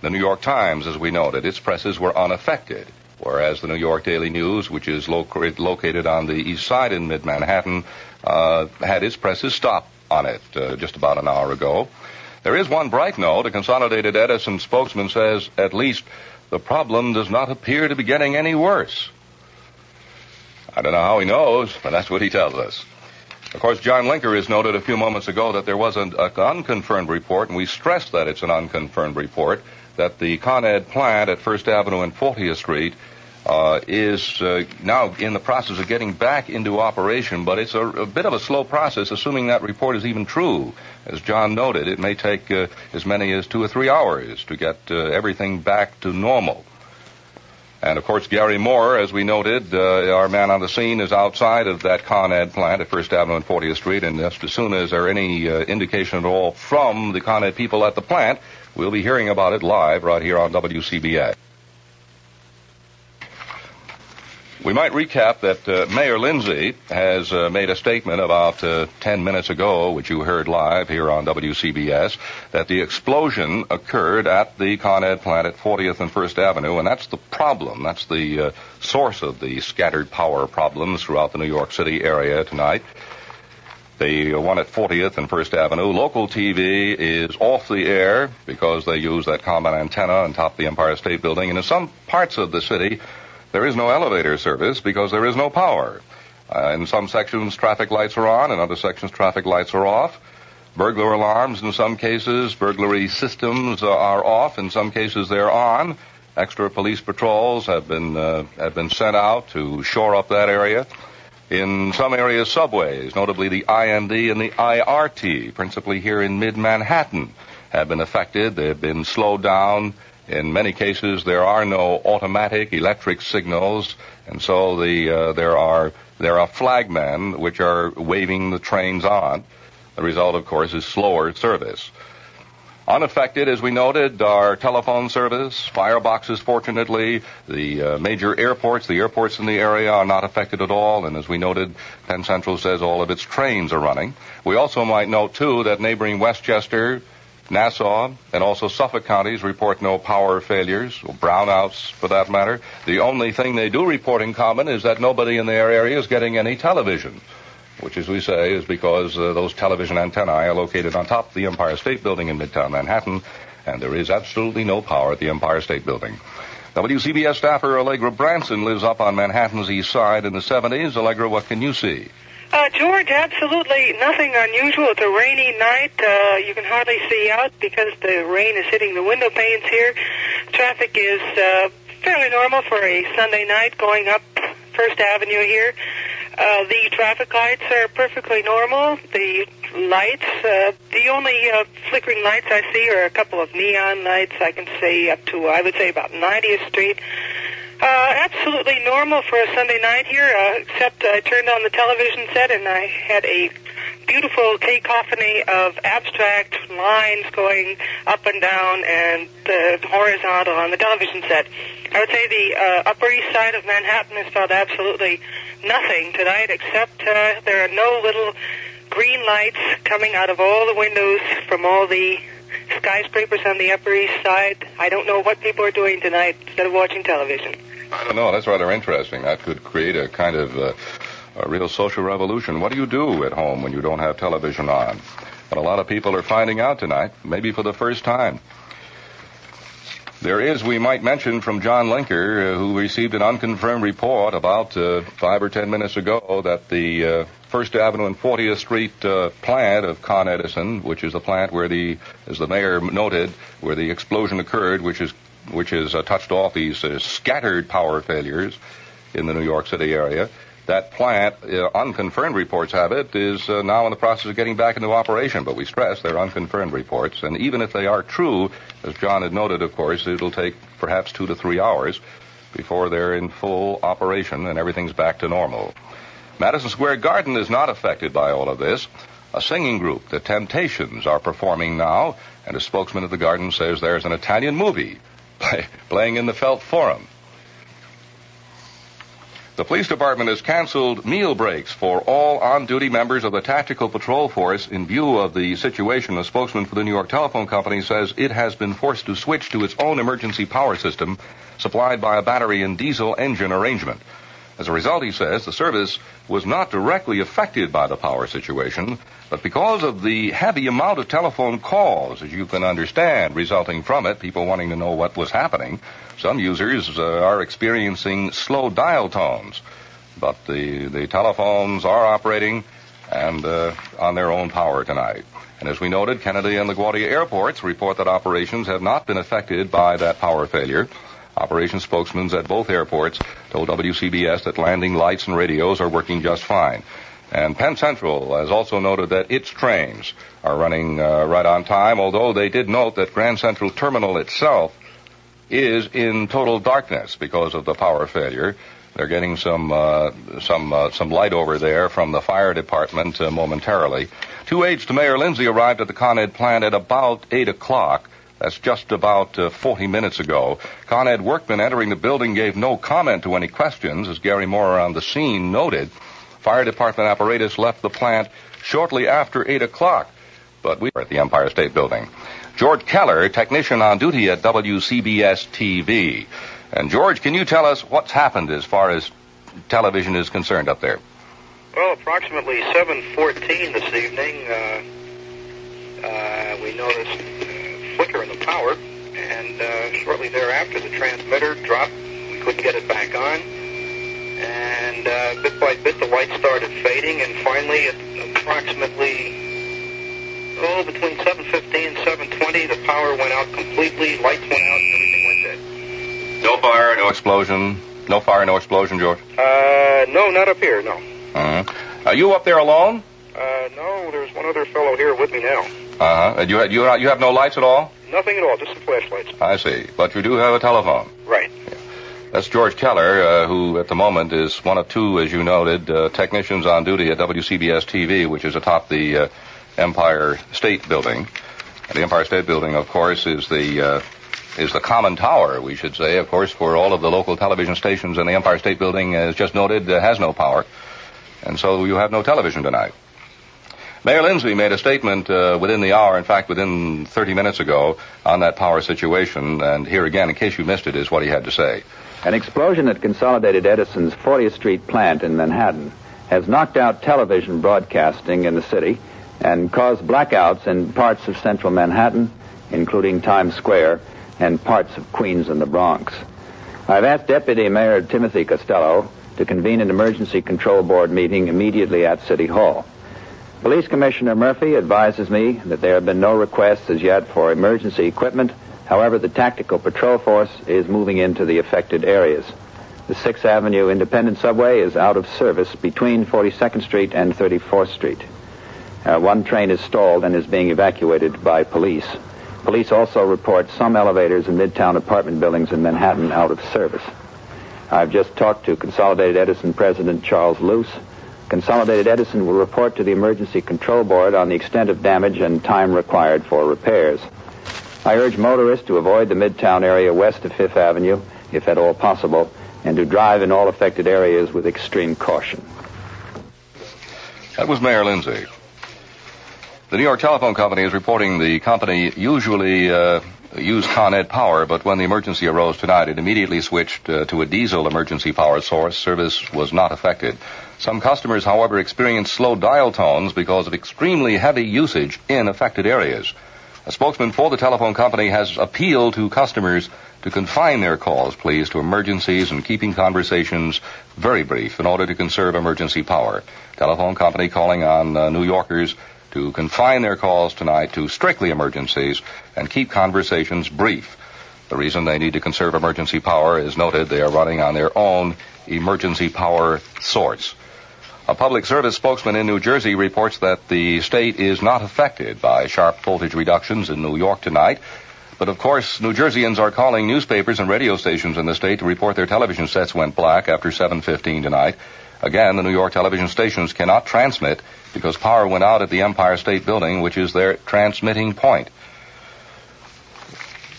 B: The New York Times, as we noted, its presses were unaffected, whereas the New York Daily News, which is located on the east side in Mid-Manhattan, had its presses stop on it just about an hour ago. There is one bright note. A Consolidated Edison spokesman says, at least, the problem does not appear to be getting any worse. I don't know how he knows, but that's what he tells us. Of course, John Linker has noted a few moments ago that there was an unconfirmed report, and we stressed that it's an unconfirmed report, that the Con Ed plant at 1st Avenue and 40th Street is now in the process of getting back into operation, but it's a bit of a slow process, assuming that report is even true. As John noted, it may take as many as 2 or 3 hours to get everything back to normal. And, of course, Gary Moore, as we noted, our man on the scene, is outside of that Con Ed plant at 1st Avenue and 40th Street, and just as soon as there any indication at all from the Con Ed people at the plant, we'll be hearing about it live right here on WCBS. We might recap that Mayor Lindsay has made a statement about 10 minutes ago, which you heard live here on WCBS, that the explosion occurred at the Con Ed plant at 40th and 1st Avenue, and that's the problem. That's the source of the scattered power problems throughout the New York City area tonight. The one at 40th and 1st Avenue, local TV is off the air because they use that common antenna on top of the Empire State Building, and in some parts of the city, there is no elevator service because there is no power. In some sections, traffic lights are on. In other sections, traffic lights are off. Burglar alarms, in some cases, burglary systems are off. In some cases, they're on. Extra police patrols have been sent out to shore up that area. In some areas, subways, notably the IND and the IRT, principally here in mid-Manhattan, have been affected. They've been slowed down. In many cases, there are no automatic electric signals, and so there are flagmen which are waving the trains on. The result, of course, is slower service. Unaffected, as we noted, are telephone service, fireboxes, fortunately. The major airports, the airports in the area are not affected at all, and as we noted, Penn Central says all of its trains are running. We also might note, too, that neighboring Westchester, Nassau, and also Suffolk counties report no power failures, or brownouts for that matter. The only thing they do report in common is that nobody in their area is getting any television, which, as we say, is because those television antennae are located on top of the Empire State Building in Midtown Manhattan, and there is absolutely no power at the Empire State Building. WCBS staffer Allegra Branson lives up on Manhattan's east side in the 70s. Allegra, what can you see?
J: George, absolutely nothing unusual. It's a rainy night. You can hardly see out because the rain is hitting the window panes here. Traffic is fairly normal for a Sunday night going up First Avenue here. The traffic lights are perfectly normal. The lights, the only flickering lights I see are a couple of neon lights. I can see up to, I would say, about 90th Street. Absolutely normal for a Sunday night here, except I turned on the television set and I had a beautiful cacophony of abstract lines going up and down and horizontal on the television set. I would say the Upper East Side of Manhattan has felt absolutely nothing tonight, except there are no little green lights coming out of all the windows from all the skyscrapers on the Upper East Side. I don't know what people are doing tonight instead of watching television.
B: I don't know. That's rather interesting. That could create a kind of a real social revolution. What do you do at home when you don't have television on? And a lot of people are finding out tonight, maybe for the first time. There is, we might mention, from John Linker, who received an unconfirmed report about 5 or 10 minutes ago that the First Avenue and 40th Street plant of Con Edison, which is the plant where as the mayor noted, where the explosion occurred, which has touched off these scattered power failures in the New York City area. That plant, unconfirmed reports have it, is now in the process of getting back into operation. But we stress they're unconfirmed reports. And even if they are true, as John had noted, of course, it'll take perhaps 2 to 3 hours before they're in full operation and everything's back to normal. Madison Square Garden is not affected by all of this. A singing group, the Temptations, are performing now, and a spokesman of the Garden says there's an Italian movie playing in the Felt Forum. The police department has canceled meal breaks for all on-duty members of the Tactical Patrol Force in view of the situation. A spokesman for the New York Telephone Company says it has been forced to switch to its own emergency power system supplied by a battery and diesel engine arrangement. As a result, he says, the service was not directly affected by the power situation, but because of the heavy amount of telephone calls, as you can understand, resulting from it, people wanting to know what was happening, some users are experiencing slow dial tones. But the telephones are operating and on their own power tonight. And as we noted, Kennedy and LaGuardia airports report that operations have not been affected by that power failure. Operations spokesmen at both airports told WCBS that landing lights and radios are working just fine. And Penn Central has also noted that its trains are running right on time, although they did note that Grand Central Terminal itself is in total darkness because of the power failure. They're getting some light over there from the fire department momentarily. 2 aides to Mayor Lindsay arrived at the Con Ed plant at about 8 o'clock. That's just about 40 minutes ago. Con Ed workmen entering the building gave no comment to any questions, as Gary Moore on the scene noted. Fire department apparatus left the plant shortly after 8 o'clock, but we were at the Empire State Building. George Keller, technician on duty at WCBS TV. And George, can you tell us what's happened as far as television is concerned up there?
K: Well, approximately 7:14 this evening, we noticed a flicker in the power, and shortly thereafter the transmitter dropped. We couldn't get it back on, and bit by bit the light started fading, and finally at approximately between 7:15 and 7:20 the power went out completely, lights went out, and everything went dead.
B: No fire, no explosion. No fire, no explosion, George?
K: No, not up here, no.
B: Are you up there alone?
K: No, there's one other fellow here with me now.
B: And you have no lights at all?
K: Nothing at all, just the flashlights.
B: I see. But you do have a telephone.
K: Right.
B: Yeah. That's George Keller, who at the moment is one of two, as you noted, technicians on duty at WCBS TV, which is atop the Empire State Building. And the Empire State Building, of course, is the common tower, we should say, of course, for all of the local television stations. And the Empire State Building, as just noted, has no power. And so you have no television tonight. Mayor Lindsay made a statement within the hour, in fact, within 30 minutes ago, on that power situation. And here again, in case you missed it, is what he had to say.
H: An explosion at Consolidated Edison's 40th Street plant in Manhattan has knocked out television broadcasting in the city and caused blackouts in parts of central Manhattan, including Times Square, and parts of Queens and the Bronx. I've asked Deputy Mayor Timothy Costello to convene an emergency control board meeting immediately at City Hall. Police Commissioner Murphy advises me that there have been no requests as yet for emergency equipment. However, the tactical patrol force is moving into the affected areas. The 6th Avenue Independent Subway is out of service between 42nd Street and 34th Street. One train is stalled and is being evacuated by police. Police also report some elevators in Midtown apartment buildings in Manhattan out of service. I've just talked to Consolidated Edison President Charles Luce. Consolidated Edison will report to the Emergency Control Board on the extent of damage and time required for repairs. I urge motorists to avoid the Midtown area west of 5th Avenue, if at all possible, and to drive in all affected areas with extreme caution.
B: That was Mayor Lindsay. The New York Telephone Company is reporting the company usually used Con Ed power, but when the emergency arose tonight, it immediately switched to a diesel emergency power source. Service was not affected. Some customers, however, experienced slow dial tones because of extremely heavy usage in affected areas. A spokesman for the telephone company has appealed to customers to confine their calls, please, to emergencies and keeping conversations very brief in order to conserve emergency power. Telephone company calling on New Yorkers to confine their calls tonight to strictly emergencies and keep conversations brief. The reason they need to conserve emergency power is noted. They are running on their own emergency power source. A public service spokesman in New Jersey reports that the state is not affected by sharp voltage reductions in New York tonight. But, of course, New Jerseyans are calling newspapers and radio stations in the state to report their television sets went black after 7:15 tonight. Again, the New York television stations cannot transmit because power went out at the Empire State Building, which is their transmitting point.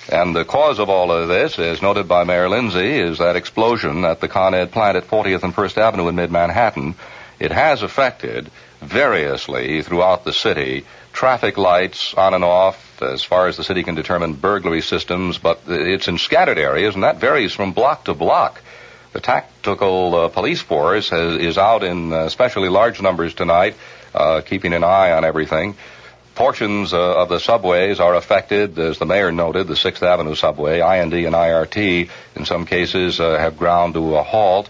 B: And the cause of all of this, as noted by Mayor Lindsay, is that explosion at the Con Ed plant at 40th and 1st Avenue in mid-Manhattan. It has affected variously throughout the city traffic lights on and off, as far as the city can determine burglary systems, but it's in scattered areas, and that varies from block to block. The tactical police force is out in especially large numbers tonight, keeping an eye on everything. Portions of the subways are affected, as the mayor noted, the 6th Avenue subway, IND and IRT, in some cases have ground to a halt.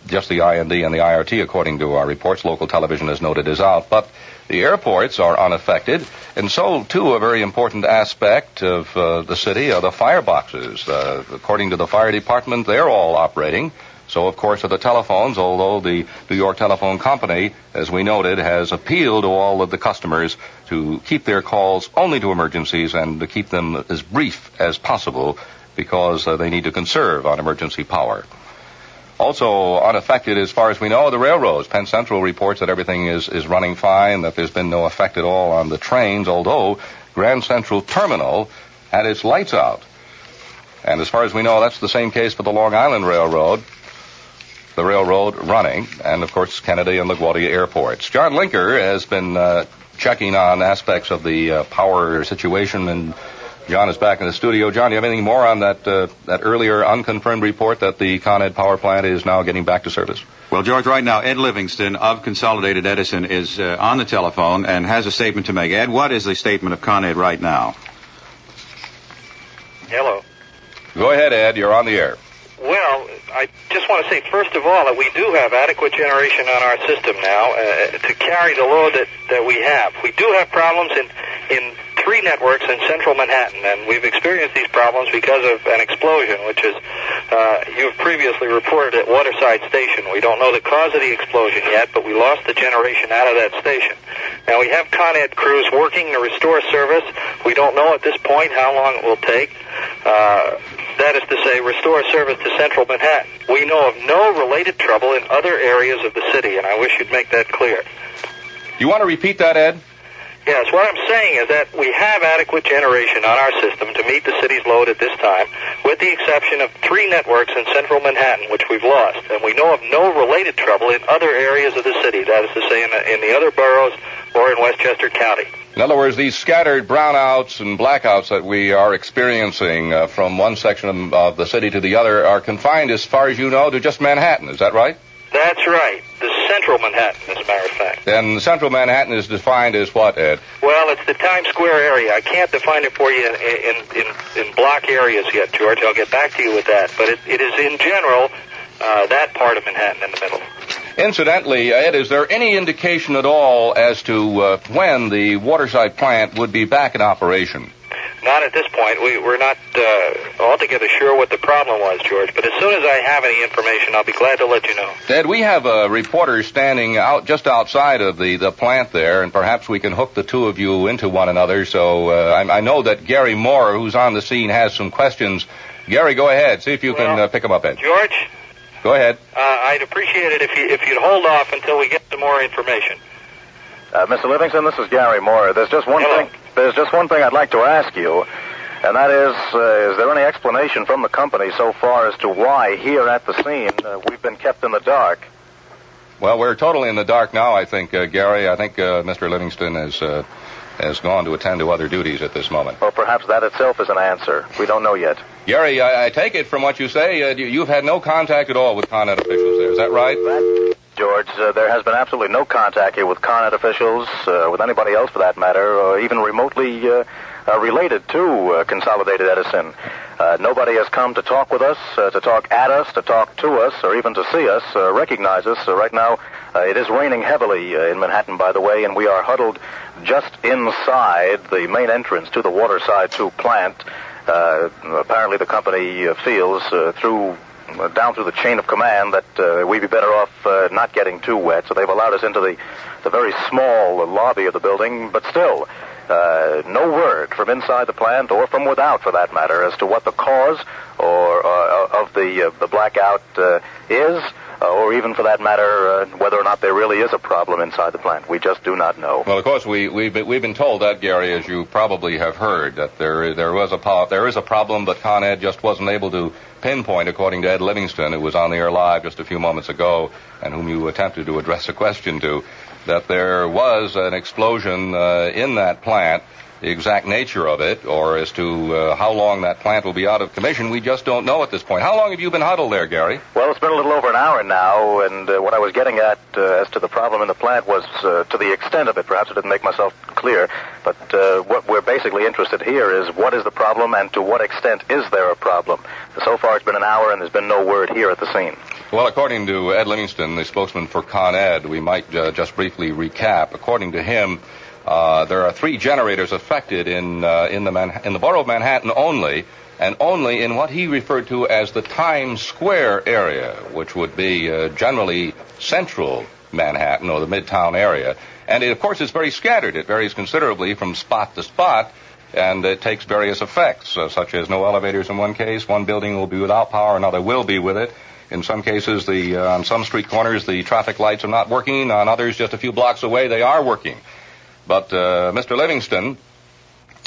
B: Just the IND and the IRT, according to our reports, local television has noted, is out. But the airports are unaffected, and so, too, a very important aspect of the city are the fireboxes. According to the fire department, they're all operating. So, of course, are the telephones, although the New York Telephone Company, as we noted, has appealed to all of the customers to keep their calls only to emergencies and to keep them as brief as possible because they need to conserve on emergency power. Also unaffected, as far as we know, are the railroads. Penn Central reports that everything is running fine, that there's been no effect at all on the trains, although Grand Central Terminal had its lights out. And as far as we know, that's the same case for the Long Island Railroad, the railroad running, and, of course, Kennedy and LaGuardia airports. John Linker has been checking on aspects of the power situation, and John is back in the studio. John, do you have anything more on that earlier unconfirmed report that the Con Ed power plant is now getting back to service?
C: Well, George, right now, Ed Livingston of Consolidated Edison is on the telephone and has a statement to make. Ed, what is the statement of Con Ed right now?
K: Hello.
B: Go ahead, Ed. You're on the air.
K: Well, I just want to say, first of all, that we do have adequate generation on our system now to carry the load that we have. We do have problems in 3 networks in central Manhattan, and we've experienced these problems because of an explosion, which is, you've previously reported at Waterside Station. We don't know the cause of the explosion yet, but we lost the generation out of that station. Now, we have Con Ed crews working to restore service. We don't know at this point how long it will take. That is to say, restore service to central Manhattan. We know of no related trouble in other areas of the city, and I wish you'd make that clear.
B: You want to repeat that, Ed?
K: Yes, what I'm saying is that we have adequate generation on our system to meet the city's load at this time, with the exception of 3 networks in central Manhattan, which we've lost. And we know of no related trouble in other areas of the city, that is to say, in the other boroughs or in Westchester County.
B: In other words, these scattered brownouts and blackouts that we are experiencing from one section of the city to the other are confined, as far as you know, to just Manhattan. Is that right?
K: That's right. The central Manhattan, as a matter of fact.
B: Then central Manhattan is defined as what, Ed?
K: Well, it's the Times Square area. I can't define it for you in block areas yet, George. I'll get back to you with that. But it is, in general, that part of Manhattan in the middle.
B: Incidentally, Ed, is there any indication at all as to when the Waterside plant would be back in operation?
K: Not at this point. We're not altogether sure what the problem was, George. But as soon as I have any information, I'll be glad to let you know.
B: Ed, we have a reporter standing out just outside of the plant there, and perhaps we can hook the two of you into one another. So I know that Gary Moore, who's on the scene, has some questions. Gary, go ahead. See if you can pick them up, Ed.
K: George?
B: Go ahead.
K: I'd appreciate it if you'd hold off until we get some more information.
F: Mr. Livingston, this is Gary Moore. There's just one thing I'd like to ask you, and that is there any explanation from the company so far as to why here at the scene we've been kept in the dark?
B: Well, we're totally in the dark now, I think, Gary. I think Mr. Livingston has gone to attend to other duties at this moment.
F: Well, perhaps that itself is an answer. We don't know yet.
B: Gary, I take it from what you say, you've had no contact at all with Con Ed officials there. Is that right?
F: George, there has been absolutely no contact here with Con Ed officials, with anybody else for that matter, or even remotely related to Consolidated Edison. Nobody has come to talk with us, to talk at us, to talk to us, or even to see us, recognize us. Right now, it is raining heavily in Manhattan, by the way, and we are huddled just inside the main entrance to the Waterside 2 plant. Apparently the company feels down through the chain of command that we'd be better off not getting too wet, so they've allowed us into the very small lobby of the building, but still no word from inside the plant or from without, for that matter, as to what the cause of the blackout is, or even, for that matter, whether or not there really is a problem inside the plant. We just do not know.
B: Well, of course, we've been told that, Gary, as you probably have heard, that there is a problem, but Con Ed just wasn't able to pinpoint, according to Ed Livingston, who was on the air live just a few moments ago, and whom you attempted to address a question to, that there was an explosion in that plant. The exact nature of it, or as to how long that plant will be out of commission, we just don't know at this point. How long have you been huddled there, Gary?
F: Well, it's been a little over an hour now, and what I was getting at as to the problem in the plant was to the extent of it. Perhaps I didn't make myself clear, but what we're basically interested here is what is the problem and to what extent is there a problem. So far it's been an hour and there's been no word here at the scene.
B: Well, according to Ed Livingston, the spokesman for Con Ed, we might just briefly recap. According to him, there are 3 generators affected in the borough of Manhattan only, and only in what he referred to as the Times Square area, which would be generally central Manhattan or the Midtown area. And of course, it's very scattered. It varies considerably from spot to spot, and it takes various effects, such as no elevators in one case. One building will be without power, another will be with it. In some cases, on some street corners, the traffic lights are not working. On others, just a few blocks away, they are working. But Mr. Livingston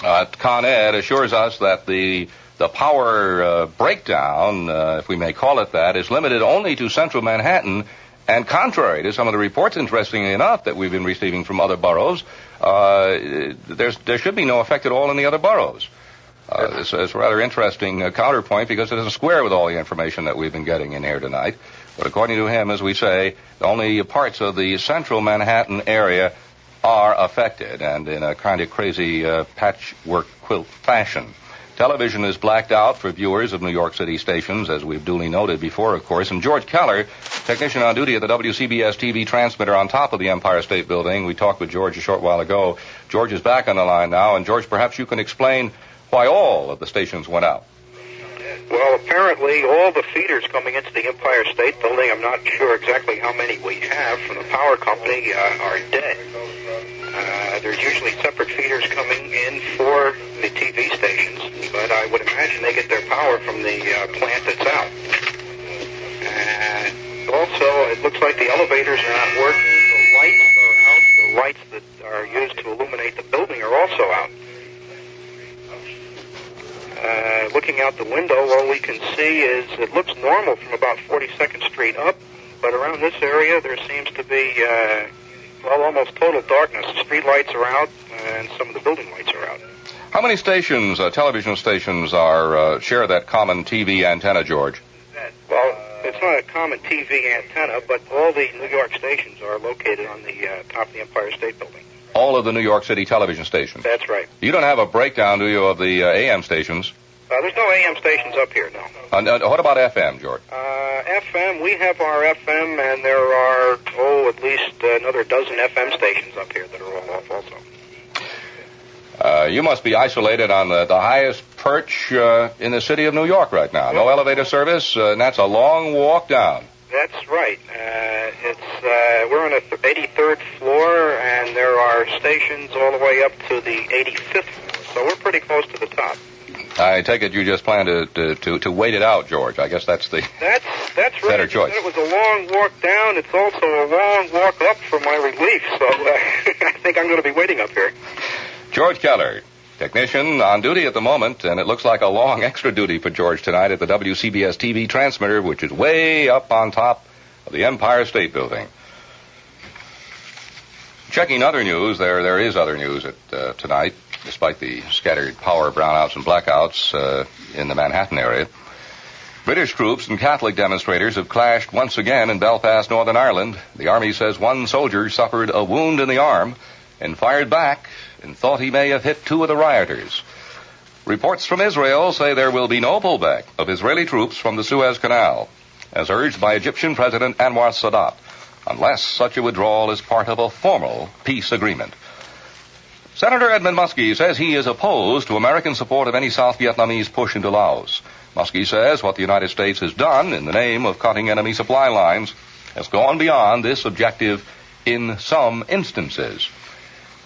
B: Conn Ed assures us that the power breakdown, if we may call it that, is limited only to central Manhattan, and contrary to some of the reports, interestingly enough, that we've been receiving from other boroughs, there should be no effect at all in the other boroughs. This is a rather interesting counterpoint because it doesn't square with all the information that we've been getting in here tonight. But according to him, as we say, only parts of the central Manhattan area are affected, and in a kind of crazy patchwork quilt fashion. Television is blacked out for viewers of New York City stations, as we've duly noted before, of course. And George Keller, technician on duty at the WCBS TV transmitter on top of the Empire State Building, we talked with George a short while ago. George is back on the line now, and George, perhaps you can explain why all of the stations went out.
K: Well, apparently all the feeders coming into the Empire State Building, I'm not sure exactly how many we have from the power company, are dead. There's usually separate feeders coming in for the TV stations, but I would imagine they get their power from the plant that's out. Also, it looks like the elevators are not working. The lights are out. The lights that are used to illuminate the building are also out. Looking out the window, all we can see is it looks normal from about 42nd Street up, but around this area there seems to be, almost total darkness. The street lights are out, and some of the building lights are out.
B: How many stations, television stations, share that common TV antenna, George?
K: Well, it's not a common TV antenna, but all the New York stations are located on the top of the Empire State Building.
B: All of the New York City television stations?
K: That's right.
B: You don't have a breakdown, do you, of the AM stations?
K: There's no AM stations up here, no.
B: What about FM, George?
K: FM, we have our FM, and there are, at least another dozen FM stations up here that are all off also.
B: You must be isolated on the highest perch in the city of New York right now. No elevator service, and that's a long walk down.
K: That's right. We're on the 83rd floor, and there are stations all the way up to the 85th floor, so we're pretty close to the top.
B: I take it you just plan to wait it out, George. I guess that's the
K: that's right.
B: Better choice.
K: It was a long walk down. It's also a long walk up for my relief, so I think I'm going to be waiting up here.
B: George Keller, technician on duty at the moment, and it looks like a long extra duty for George tonight at the WCBS TV transmitter, which is way up on top of the Empire State Building. Checking other news, there is other news tonight, despite the scattered power brownouts and blackouts in the Manhattan area. British troops and Catholic demonstrators have clashed once again in Belfast, Northern Ireland. The Army says one soldier suffered a wound in the arm and fired back and thought he may have hit two of the rioters. Reports from Israel say there will be no pullback of Israeli troops from the Suez Canal, as urged by Egyptian President Anwar Sadat, unless such a withdrawal is part of a formal peace agreement. Senator Edmund Muskie says he is opposed to American support of any South Vietnamese push into Laos. Muskie says what the United States has done in the name of cutting enemy supply lines has gone beyond this objective in some instances.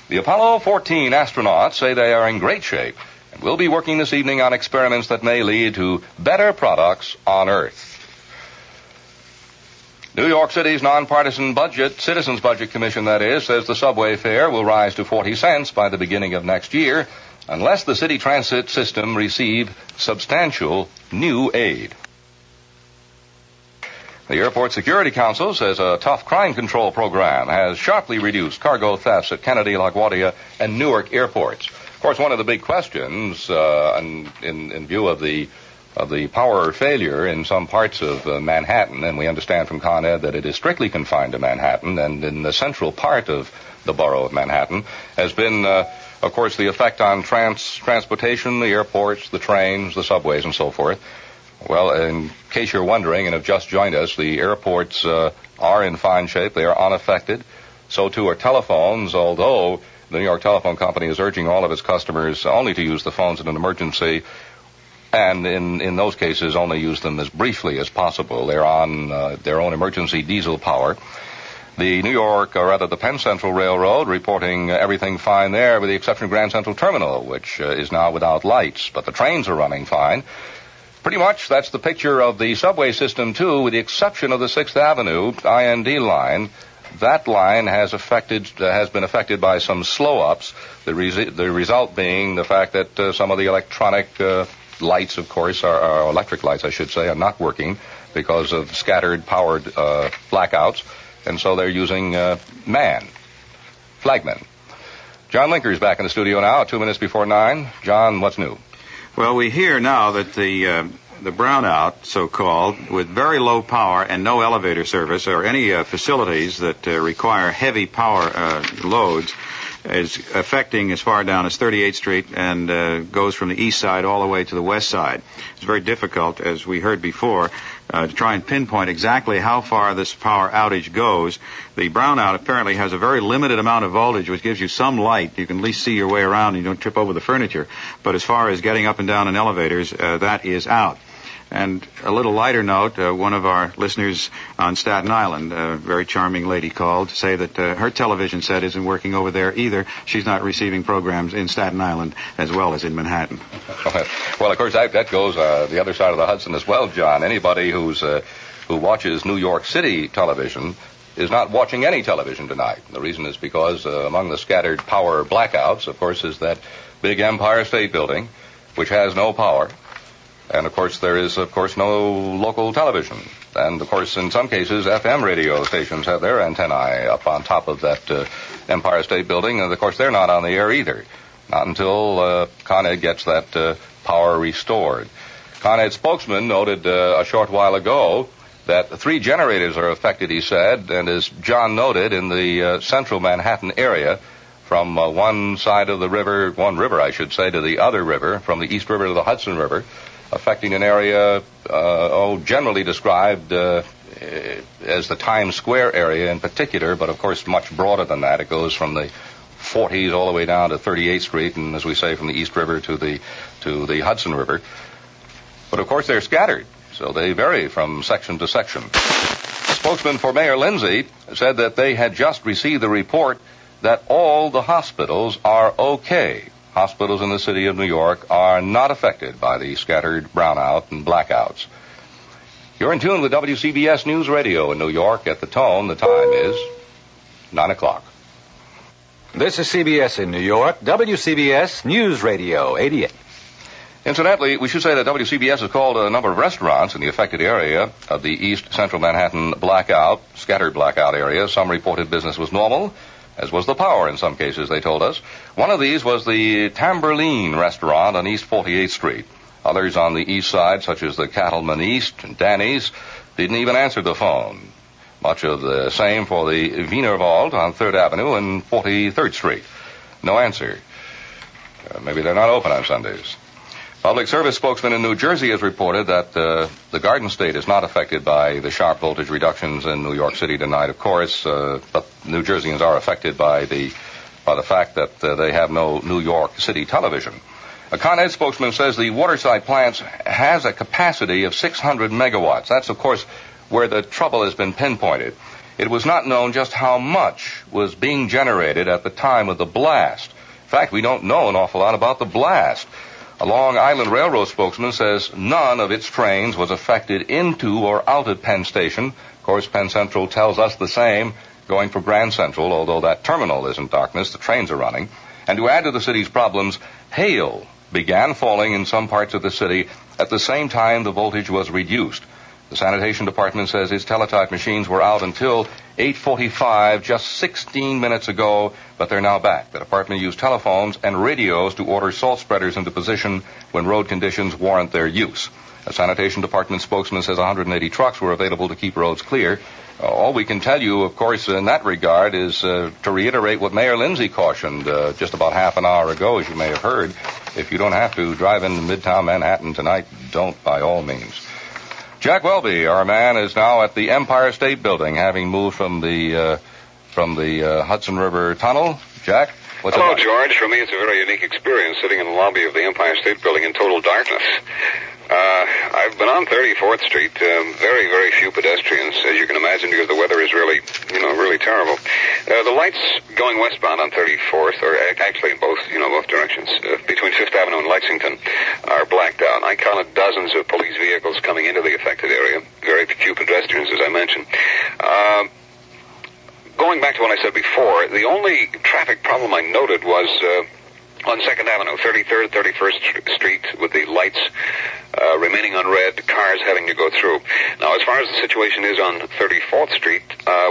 B: The Apollo 14 astronauts say they are in great shape and will be working this evening on experiments that may lead to better products on Earth. New York City's nonpartisan Citizens Budget Commission, that is, says the subway fare will rise to 40 cents by the beginning of next year unless the city transit system receive substantial new aid. The Airport Security Council says a tough crime control program has sharply reduced cargo thefts at Kennedy, LaGuardia, and Newark airports. Of course, one of the big questions in view of the power failure in some parts of Manhattan, and we understand from Conn Ed that it is strictly confined to Manhattan and in the central part of the borough of Manhattan, has been, of course, the effect on transportation, the airports, the trains, the subways, and so forth. Well, in case you're wondering and have just joined us, the airports are in fine shape. They are unaffected. So, too, are telephones, although the New York Telephone Company is urging all of its customers only to use the phones in an emergency, and in those cases only use them as briefly as possible. They're on their own emergency diesel power. The the Penn Central Railroad reporting everything fine there with the exception of Grand Central Terminal, which is now without lights, but the trains are running fine. Pretty much that's the picture of the subway system, too, with the exception of the 6th Avenue IND line. that line has been affected by some slow-ups, the result being the fact that some of the electronic lights, of course, or electric lights, I should say, are not working because of scattered powered blackouts, and so they're using flagmen. John Linker's back in the studio now at 2 minutes before 9. John, what's new?
C: Well, we hear now that the brownout, so-called, with very low power and no elevator service or any facilities that require heavy power loads, is affecting as far down as 38th Street and goes from the east side all the way to the west side. It's very difficult, as we heard before, to try and pinpoint exactly how far this power outage goes. The brownout apparently has a very limited amount of voltage, which gives you some light. You can at least see your way around and you don't trip over the furniture. But as far as getting up and down in elevators, that is out. And a little lighter note, one of our listeners on Staten Island, a very charming lady, called to say that her television set isn't working over there either. She's not receiving programs in Staten Island as well as in Manhattan.
B: Well, of course, that goes the other side of the Hudson as well, John. Anybody who watches New York City television is not watching any television tonight. The reason is because among the scattered power blackouts, of course, is that big Empire State Building, which has no power. And, of course, there is, no local television. And, of course, in some cases, FM radio stations have their antennae up on top of that Empire State Building. And, of course, they're not on the air either. Not until Conn gets that power restored. Conn spokesman noted a short while ago that 3 generators are affected, he said. And as John noted, in the central Manhattan area, from one side of the river, one river, I should say, to the other river, from the East River to the Hudson River, affecting an area generally described as the Times Square area in particular, but of course much broader than that. It goes from the 40s all the way down to 38th Street, and as we say, from the East River to the Hudson River. But of course they're scattered, so they vary from section to section. Spokesman for Mayor Lindsay said that they had just received the report that all the hospitals are okay. Hospitals in the city of New York are not affected by the scattered brownout and blackouts. You're in tune with WCBS Newsradio in New York. At the tone, the time is 9 o'clock.
L: This is CBS in New York, WCBS Newsradio 88.
B: Incidentally, we should say that WCBS has called a number of restaurants in the affected area of the East Central Manhattan scattered blackout area. Some reported business was normal, as was the power in some cases, they told us. One of these was the Tamberline restaurant on East 48th Street. Others on the east side, such as the Cattleman East and Danny's, didn't even answer the phone. Much of the same for the Wienerwald on 3rd Avenue and 43rd Street. No answer. Maybe they're not open on Sundays. Public service spokesman in New Jersey has reported that the Garden State is not affected by the sharp voltage reductions in New York City tonight, of course, but New Jerseyans are affected by the fact that they have no New York City television. A Con Ed spokesman says the waterside plant has a capacity of 600 megawatts. That's, of course, where the trouble has been pinpointed. It was not known just how much was being generated at the time of the blast. In fact, we don't know an awful lot about the blast. A Long Island Railroad spokesman says none of its trains was affected into or out of Penn Station. Of course, Penn Central tells us the same, going for Grand Central, although that terminal is in darkness, the trains are running. And to add to the city's problems, hail began falling in some parts of the city at the same time the voltage was reduced. The sanitation department says its teletype machines were out until 8:45, just 16 minutes ago, but they're now back. The department used telephones and radios to order salt spreaders into position when road conditions warrant their use. A sanitation department spokesman says 180 trucks were available to keep roads clear. All we can tell you, of course, in that regard is to reiterate what Mayor Lindsay cautioned just about half an hour ago, as you may have heard. If you don't have to drive into Midtown Manhattan tonight, don't by all means. Jack Welby, our man, is now at the Empire State Building, having moved from the Hudson River Tunnel. Jack, what's
I: Hello,
B: it like?
I: George. For me, it's a very unique experience sitting in the lobby of the Empire State Building in total darkness. I've been on 34th Street. Very, very few pedestrians, as you can imagine, because the weather is really terrible. The lights going westbound on 34th, or actually in both directions, between 5th Avenue and Lexington, are blacked out. I counted dozens of police vehicles coming into the affected area. Very few pedestrians, as I mentioned. going back to what I said before, the only traffic problem I noted was on 2nd Avenue, 33rd, 31st Street, with the lights remaining unread, cars having to go through. Now, as far as the situation is on 34th Street,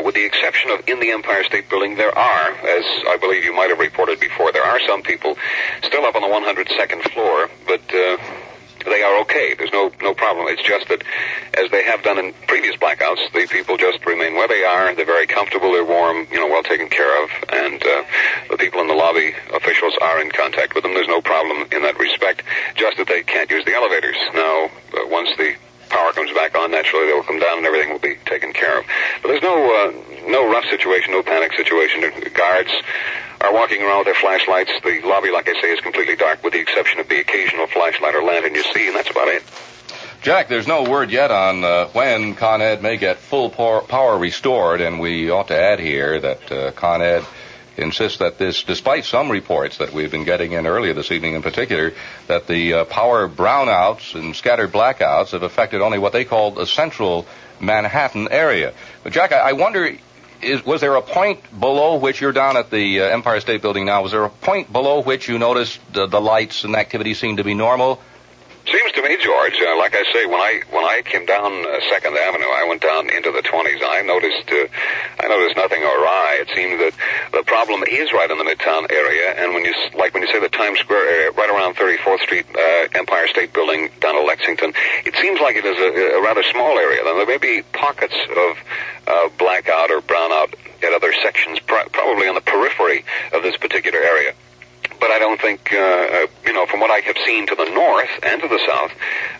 I: with the exception of in the Empire State Building, there are, as I believe you might have reported before, there are some people still up on the 102nd floor, but they are okay. There's no problem. It's just that, as they have done in previous blackouts, the people just remain where they are. They're very comfortable. They're warm, well taken care of, and the people in the lobby, officials, are in contact with them. There's no problem in that respect, just that they can't use the elevators. Now, once the power comes back on, naturally they'll come down and everything will be taken care of. But there's no rough situation, no panic situation. The guards are walking around with their flashlights. The lobby, like I say, is completely dark, with the exception of the occasional flashlight or lantern you see, and that's about it.
B: Jack, there's no word yet on when Con Ed may get full power restored, and we ought to add here that Con Ed insists that this, despite some reports that we've been getting in earlier this evening in particular, that the power brownouts and scattered blackouts have affected only what they call the central Manhattan area. But Jack, I wonder, was there a point below which, you're down at the Empire State Building now, was there a point below which you noticed the lights and activity seemed to be normal?
I: Seems to me, George, like I say, when I came down 2nd Avenue, I went down into the 20s. I noticed nothing awry. It seemed that the problem is right in the Midtown area, and when you say the Times Square area, right around 34th Street, Empire State Building, down to Lexington, it seems like it is a rather small area. Then there may be pockets of blackout or brownout at other sections, probably on the periphery of this particular area. But I don't think, from what I have seen to the north and to the south,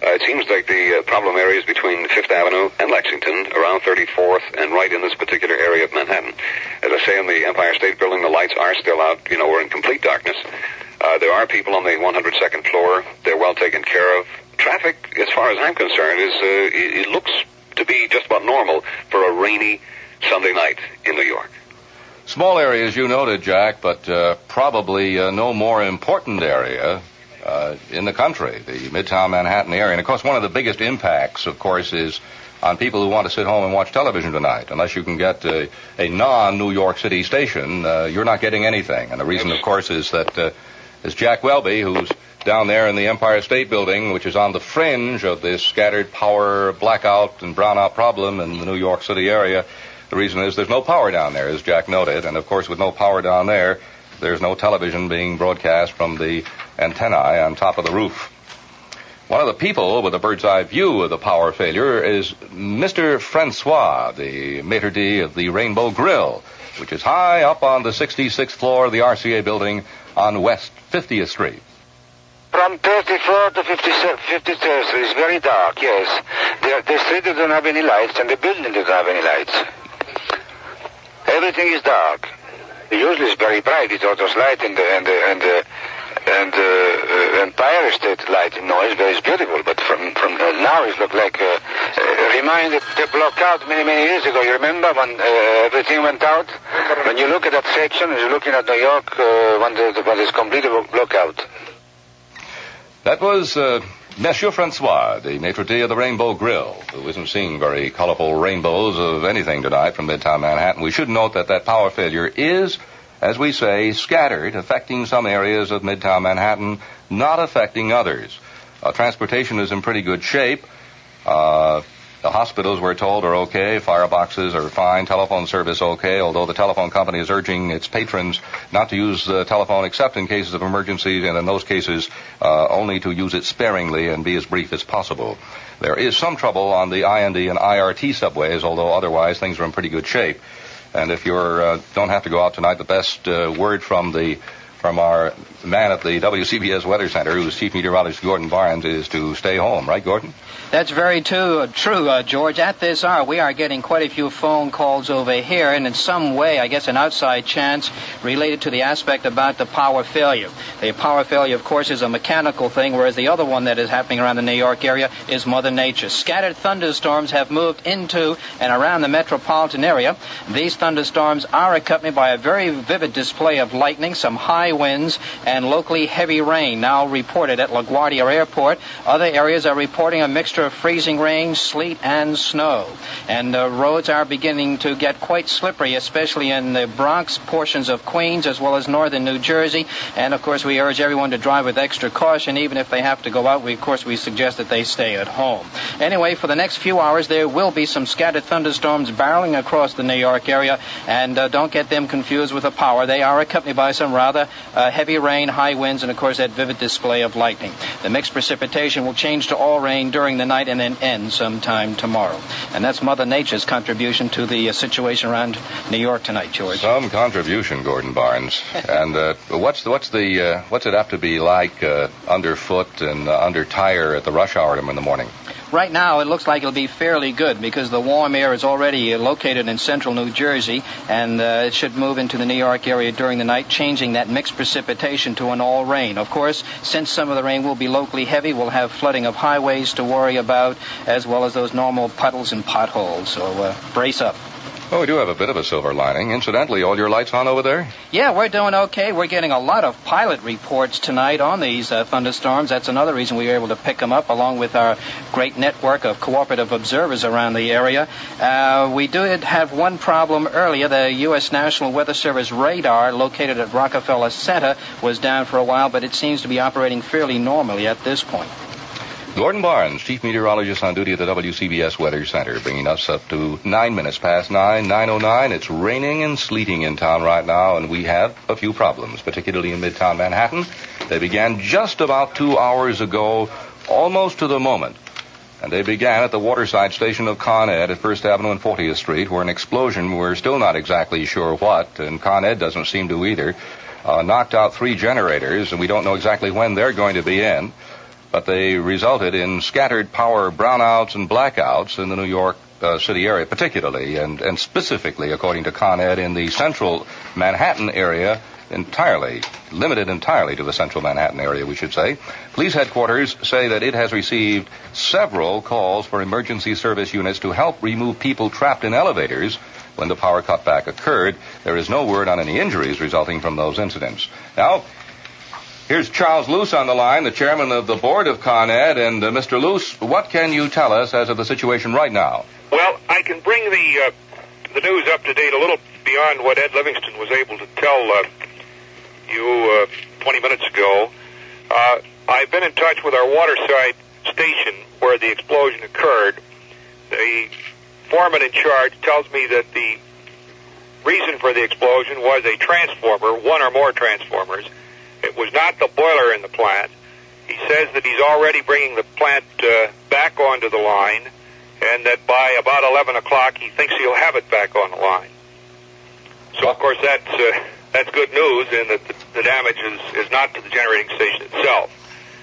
I: it seems like the problem areas between 5th Avenue and Lexington, around 34th, and right in this particular area of Manhattan. As I say, in the Empire State Building, the lights are still out. We're in complete darkness. There are people on the 102nd floor. They're well taken care of. Traffic, as far as I'm concerned, it looks to be just about normal for a rainy Sunday night in New York.
B: Small area, as you noted, Jack, but probably no more important area in the country, the Midtown Manhattan area. And, of course, one of the biggest impacts, of course, is on people who want to sit home and watch television tonight. Unless you can get a non-New York City station, you're not getting anything. And the reason, of course, is that as Jack Welby, who's down there in the Empire State Building, which is on the fringe of this scattered power blackout and brownout problem in the New York City area, the reason is there's no power down there, as Jack noted, and of course with no power down there, there's no television being broadcast from the antennae on top of the roof. One of the people with a bird's eye view of the power failure is Mr. Francois, the maitre d' of the Rainbow Grill, which is high up on the 66th floor of the RCA building on West 50th Street.
M: From 34th to 53rd Street, it's very dark, yes. The street doesn't have any lights, and the building doesn't have any lights. Everything is dark. Usually it's very bright. It's all those light and the Empire State light. It's beautiful. But from now it looks like reminded the blackout many years ago. You remember when everything went out? When you look at that section, you're looking at New York when it's completely blackout.
B: That was Monsieur Francois, the maitre d' of the Rainbow Grill, who isn't seeing very colorful rainbows of anything tonight from Midtown Manhattan. We should note that power failure is, as we say, scattered, affecting some areas of Midtown Manhattan, not affecting others. Transportation is in pretty good shape. The hospitals, we're told, are okay. Fireboxes are fine. Telephone service okay, although the telephone company is urging its patrons not to use the telephone except in cases of emergencies, and in those cases only to use it sparingly and be as brief as possible. There is some trouble on the IND and IRT subways, although otherwise things are in pretty good shape. And if you don't have to go out tonight, the best word from our man at the WCBS Weather Center, who's Chief Meteorologist Gordon Barnes, is to stay home. Right, Gordon?
N: That's very true, George. At this hour, we are getting quite a few phone calls over here, and in some way, I guess an outside chance related to the aspect about the power failure. The power failure, of course, is a mechanical thing, whereas the other one that is happening around the New York area is Mother Nature. Scattered thunderstorms have moved into and around the metropolitan area. These thunderstorms are accompanied by a very vivid display of lightning, some high high winds and locally heavy rain now reported at LaGuardia Airport. Other areas are reporting a mixture of freezing rain, sleet, and snow. And roads are beginning to get quite slippery, especially in the Bronx, portions of Queens, as well as northern New Jersey. And, of course, we urge everyone to drive with extra caution. Even if they have to go out, we suggest that they stay at home. Anyway, for the next few hours, there will be some scattered thunderstorms barreling across the New York area. And don't get them confused with the power. They are accompanied by some rather heavy rain, high winds, and, of course, that vivid display of lightning. The mixed precipitation will change to all rain during the night and then end sometime tomorrow. And that's Mother Nature's contribution to the situation around New York tonight, George.
B: Some contribution, Gordon Barnes. And what's it have to be like underfoot and under tire at the rush hour in the morning?
N: Right now, it looks like it'll be fairly good because the warm air is already located in central New Jersey, and it should move into the New York area during the night, changing that mixed precipitation to an all rain. Of course, since some of the rain will be locally heavy, we'll have flooding of highways to worry about, as well as those normal puddles and potholes. So brace up.
B: Oh, we do have a bit of a silver lining. Incidentally, all your lights on over there?
N: Yeah, we're doing okay. We're getting a lot of pilot reports tonight on these thunderstorms. That's another reason we were able to pick them up, along with our great network of cooperative observers around the area. We did have one problem earlier. The U.S. National Weather Service radar located at Rockefeller Center was down for a while, but it seems to be operating fairly normally at this point.
B: Gordon Barnes, Chief Meteorologist on duty at the WCBS Weather Center, bringing us up to 9 minutes past 9:09. It's raining and sleeting in town right now, and we have a few problems, particularly in Midtown Manhattan. They began just about 2 hours ago, almost to the moment. And they began at the waterside station of Conn Ed at 1st Avenue and 40th Street, where an explosion, we're still not exactly sure what, and Conn Ed doesn't seem to either, knocked out 3 generators, and we don't know exactly when they're going to be in. But they resulted in scattered power brownouts and blackouts in the New York City area, particularly, and specifically, according to Conn Ed, in the central Manhattan area, limited entirely to the central Manhattan area, we should say. Police headquarters say that it has received several calls for emergency service units to help remove people trapped in elevators when the power cutback occurred. There is no word on any injuries resulting from those incidents. Now, here's Charles Luce on the line, the chairman of the board of Conn Ed. And Mr. Luce, what can you tell us as of the situation right now?
I: Well, I can bring the news up to date a little beyond what Ed Livingston was able to tell you 20 minutes ago. I've been in touch with our waterside station where the explosion occurred. The foreman in charge tells me that the reason for the explosion was a transformer, one or more transformers. It was not the boiler in the plant. He says that he's already bringing the plant back onto the line, and that by about 11 o'clock he thinks he'll have it back on the line. So, of course, that's good news, in that the damage is not to the generating station itself.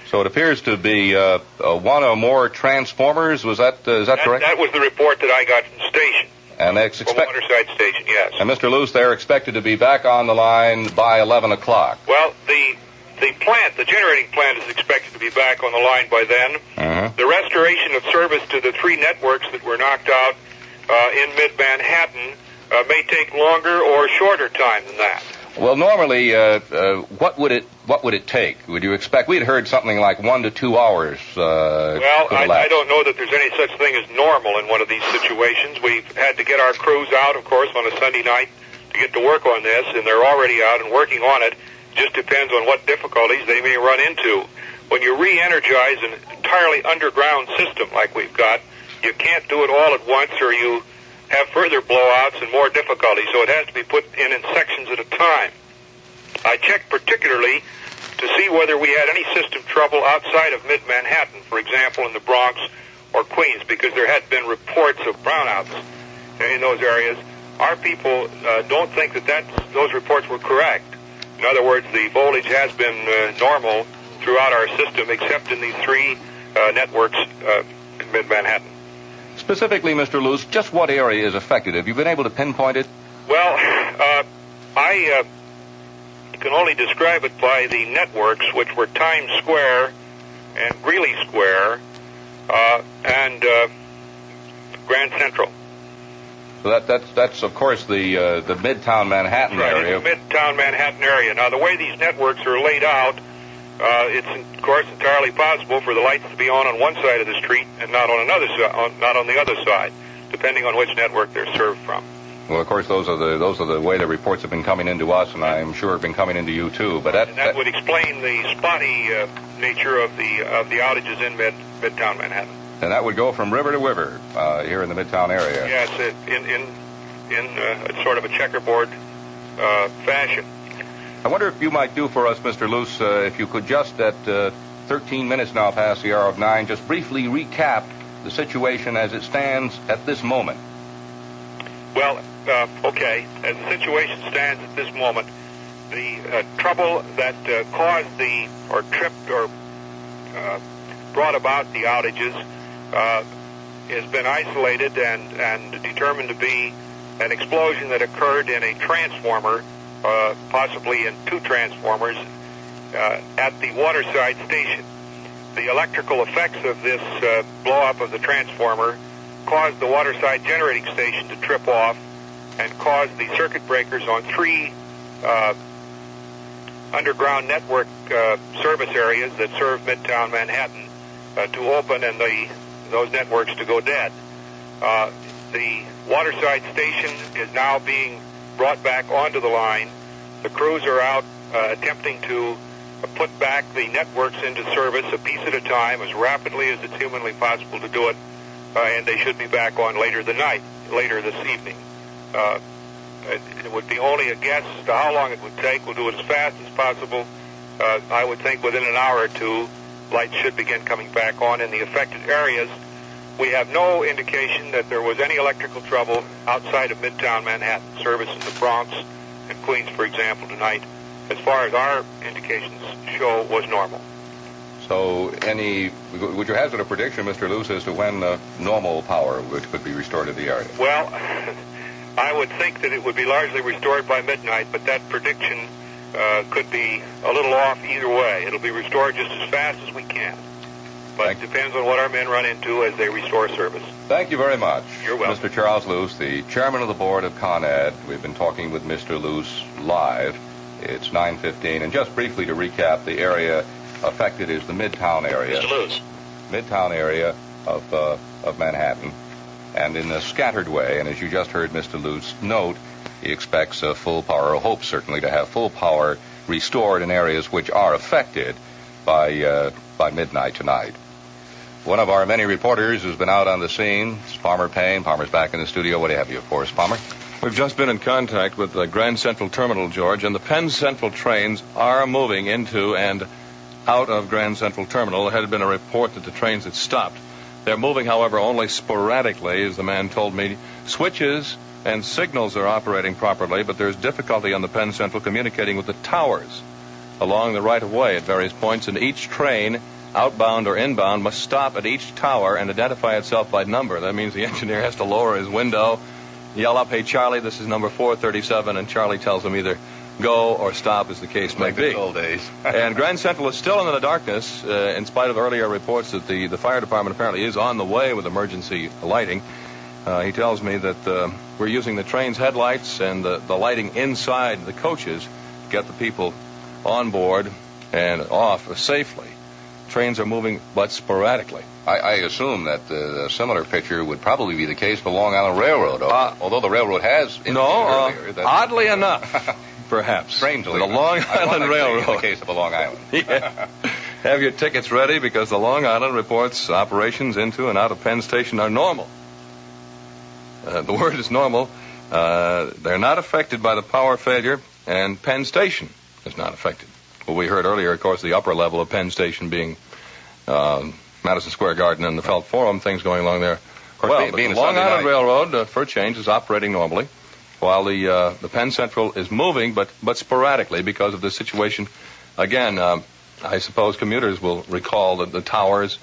B: So it appears to be one or more transformers. Is that correct?
I: That was the report that I got from the station.
B: And they
I: from waterside station, yes.
B: And Mr. Luce, they're expected to be back on the line by 11 o'clock.
I: Well, the generating plant is expected to be back on the line by then.
B: Uh-huh.
I: The restoration of service to the 3 networks that were knocked out in mid-Manhattan may take longer or shorter time than that.
B: Well, normally, what would it take? Would you expect? We'd heard something like 1 to 2 hours.
I: I don't know that there's any such thing as normal in one of these situations. We've had to get our crews out, of course, on a Sunday night to get to work on this, and they're already out and working on it. Just depends on what difficulties they may run into. When you re-energize an entirely underground system like we've got, you can't do it all at once, or you have further blowouts and more difficulty, so it has to be put in sections at a time. I checked particularly to see whether we had any system trouble outside of mid-Manhattan, for example, in the Bronx or Queens, because there had been reports of brownouts in those areas. Our people don't think that those reports were correct. In other words, the voltage has been normal throughout our system, except in these 3 networks in mid-Manhattan.
B: Specifically, Mr. Luce, just what area is affected? Have you been able to pinpoint it?
I: Well, I can only describe it by the networks, which were Times Square and Greeley Square and Grand Central.
B: So that's of course the Midtown Manhattan area.
I: Right, in the Midtown Manhattan area. Now, the way these networks are laid out, it's of course entirely possible for the lights to be on one side of the street and not on the other side, depending on which network they're served from.
B: Well, of course, those are the way the reports have been coming into us, and I'm sure have been coming into you too. But
I: that would explain the spotty nature of the outages in Midtown Manhattan.
B: And that would go from river to river here in the Midtown area.
I: Yes, in sort of a checkerboard fashion.
B: I wonder if you might do for us, Mr. Luce, if you could just at 13 minutes now past the hour of 9, just briefly recap the situation as it stands at this moment.
I: Well, okay. As the situation stands at this moment, the trouble that caused brought about the outages has been isolated and determined to be an explosion that occurred in a transformer, possibly in two transformers, at the waterside station. The electrical effects of this blow-up of the transformer caused the waterside generating station to trip off and caused the circuit breakers on three underground network service areas that serve Midtown Manhattan to open and those networks to go dead. The waterside station is now being brought back onto the line. The crews are out attempting to put back the networks into service a piece at a time as rapidly as it's humanly possible to do it, and they should be back on later this evening. It would be only a guess as to how long it would take. We'll do it as fast as possible. I would think within an hour or two, lights should begin coming back on in the affected areas. We have no indication that there was any electrical trouble outside of Midtown Manhattan. Service in the Bronx and Queens, for example, tonight, as far as our indications show, was normal.
B: So would you hazard a prediction, Mr. Luce, as to when normal power could be restored to the area?
I: Well, I would think that it would be largely restored by midnight, but that prediction could be a little off either way. It'll be restored just as fast as we can. But it depends on what our men run into as they restore service.
B: Thank you very much.
I: You're welcome.
B: Mr. Charles Luce, the chairman of the board of Conn. We've been talking with Mr. Luce live. It's 9:15. And just briefly to recap, the area affected is the Midtown area.
I: Mr. Luce.
B: Midtown area of Manhattan. And in a scattered way, and as you just heard Mr. Luce note, he expects full power, or hopes certainly to have full power restored in areas which are affected by midnight tonight. One of our many reporters who's been out on the scene is Palmer Payne. Palmer's back in the studio. What do you have here for us, Palmer?
G: We've just been in contact with the Grand Central Terminal, George, and the Penn Central trains are moving into and out of Grand Central Terminal. There had been a report that the trains had stopped. They're moving, however, only sporadically, as the man told me. Switches and signals are operating properly, but there's difficulty on the Penn Central communicating with the towers along the right-of-way at various points, and each train, outbound or inbound, must stop at each tower and identify itself by number. That means the engineer has to lower his window, yell up, "Hey, Charlie, this is number 437," and Charlie tells him either go or stop, as the case may be.
B: Like the old days.
G: And Grand Central is still in the darkness, in spite of earlier reports that the fire department apparently is on the way with emergency lighting. He tells me that we're using the train's headlights and the lighting inside the coaches to get the people on board and off safely. Trains are moving, but sporadically.
B: I assume that the similar picture would probably be the case for the Long Island Railroad, although the railroad has earlier.
G: Oddly enough, perhaps.
B: Strangely.
G: The Long Island Railroad.
B: In the case of the Long Island.
G: Yeah. Have your tickets ready, because the Long Island reports operations into and out of Penn Station are normal. The word is normal. They're not affected by the power failure, and Penn Station is not affected. Well, we heard earlier, of course, the upper level of Penn Station being Madison Square Garden and the Felt Forum, things going along there. Well, the Long Island Railroad, for a change, is operating normally, while the Penn Central is moving, but sporadically because of the situation. Again, I suppose commuters will recall that the towers,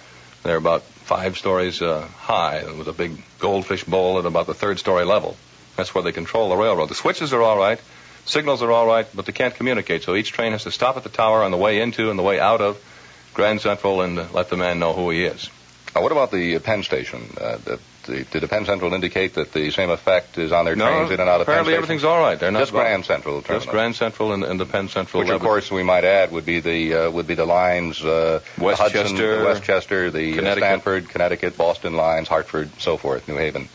G: they're about 5 stories high, with a big goldfish bowl at about the 3rd story level. That's where they control the railroad. The switches are all right, signals are all right, but they can't communicate, so each train has to stop at the tower on the way into and the way out of Grand Central and let the man know who he is.
B: What about the Penn station? Did the Penn Central indicate that the same effect is on their trains in and out of Penn
G: apparently
B: Station?
G: everything's all right. They're not
B: just Grand Central terminal.
G: Just Grand Central and the Penn Central.
B: Which, of course, we might add would be the lines Westchester, the Stanford, Connecticut, Boston lines, Hartford, so forth, New Haven.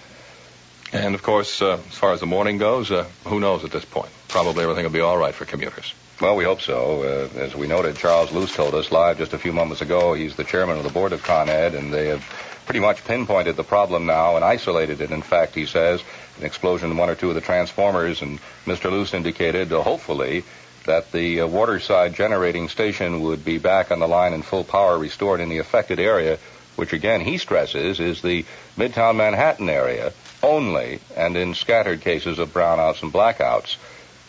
G: And, of course, as far as the morning goes, who knows at this point? Probably everything will be all right for commuters.
B: Well, we hope so. As we noted, Charles Luce told us live just a few moments ago. He's the chairman of the board of Con Ed, and they have pretty much pinpointed the problem now and isolated it. In fact, he says, an explosion in one or two of the transformers, and Mr. Luce indicated, hopefully, that the waterside generating station would be back on the line in full power restored in the affected area, which, again, he stresses is the Midtown Manhattan area only, and in scattered cases of brownouts and blackouts.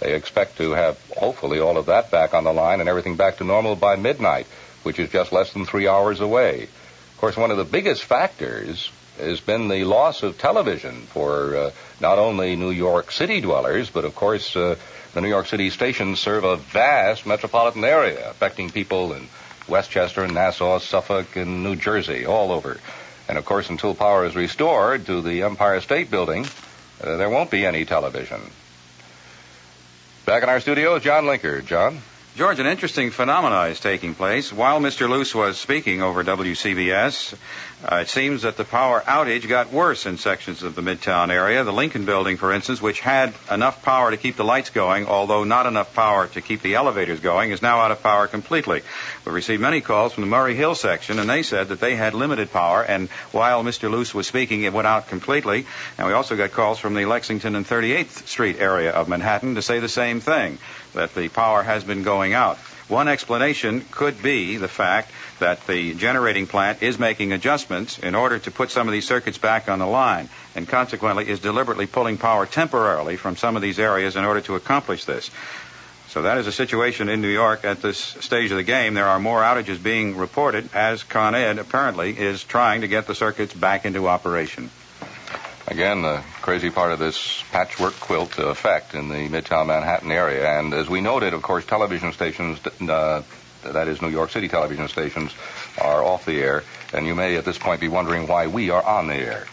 B: They expect to have, hopefully, all of that back on the line and everything back to normal by midnight, which is just less than 3 hours away. Of course, one of the biggest factors has been the loss of television for not only New York City dwellers, but, of course, the New York City stations serve a vast metropolitan area, affecting people in Westchester, Nassau, Suffolk, and New Jersey, all over. And, of course, until power is restored to the Empire State Building, there won't be any television. Back in our studio is John Linker. John?
C: George, an interesting phenomena is taking place. While Mr. Luce was speaking over WCBS, it seems that the power outage got worse in sections of the Midtown area. The Lincoln Building, for instance, which had enough power to keep the lights going, although not enough power to keep the elevators going, is now out of power completely. We received many calls from the Murray Hill section, and they said that they had limited power, and while Mr. Luce was speaking, it went out completely. And we also got calls from the Lexington and 38th Street area of Manhattan to say the same thing, that the power has been going out. One explanation could be the fact that the generating plant is making adjustments in order to put some of these circuits back on the line, and consequently is deliberately pulling power temporarily from some of these areas in order to accomplish this. So that is a situation in New York at this stage of the game. There are more outages being reported as Con Ed apparently is trying to get the circuits back into operation.
B: Again, the crazy part of this patchwork quilt effect in the Midtown Manhattan area. And as we noted, of course, television stations, that is New York City television stations, are off the air. And you may at this point be wondering why we are on the air.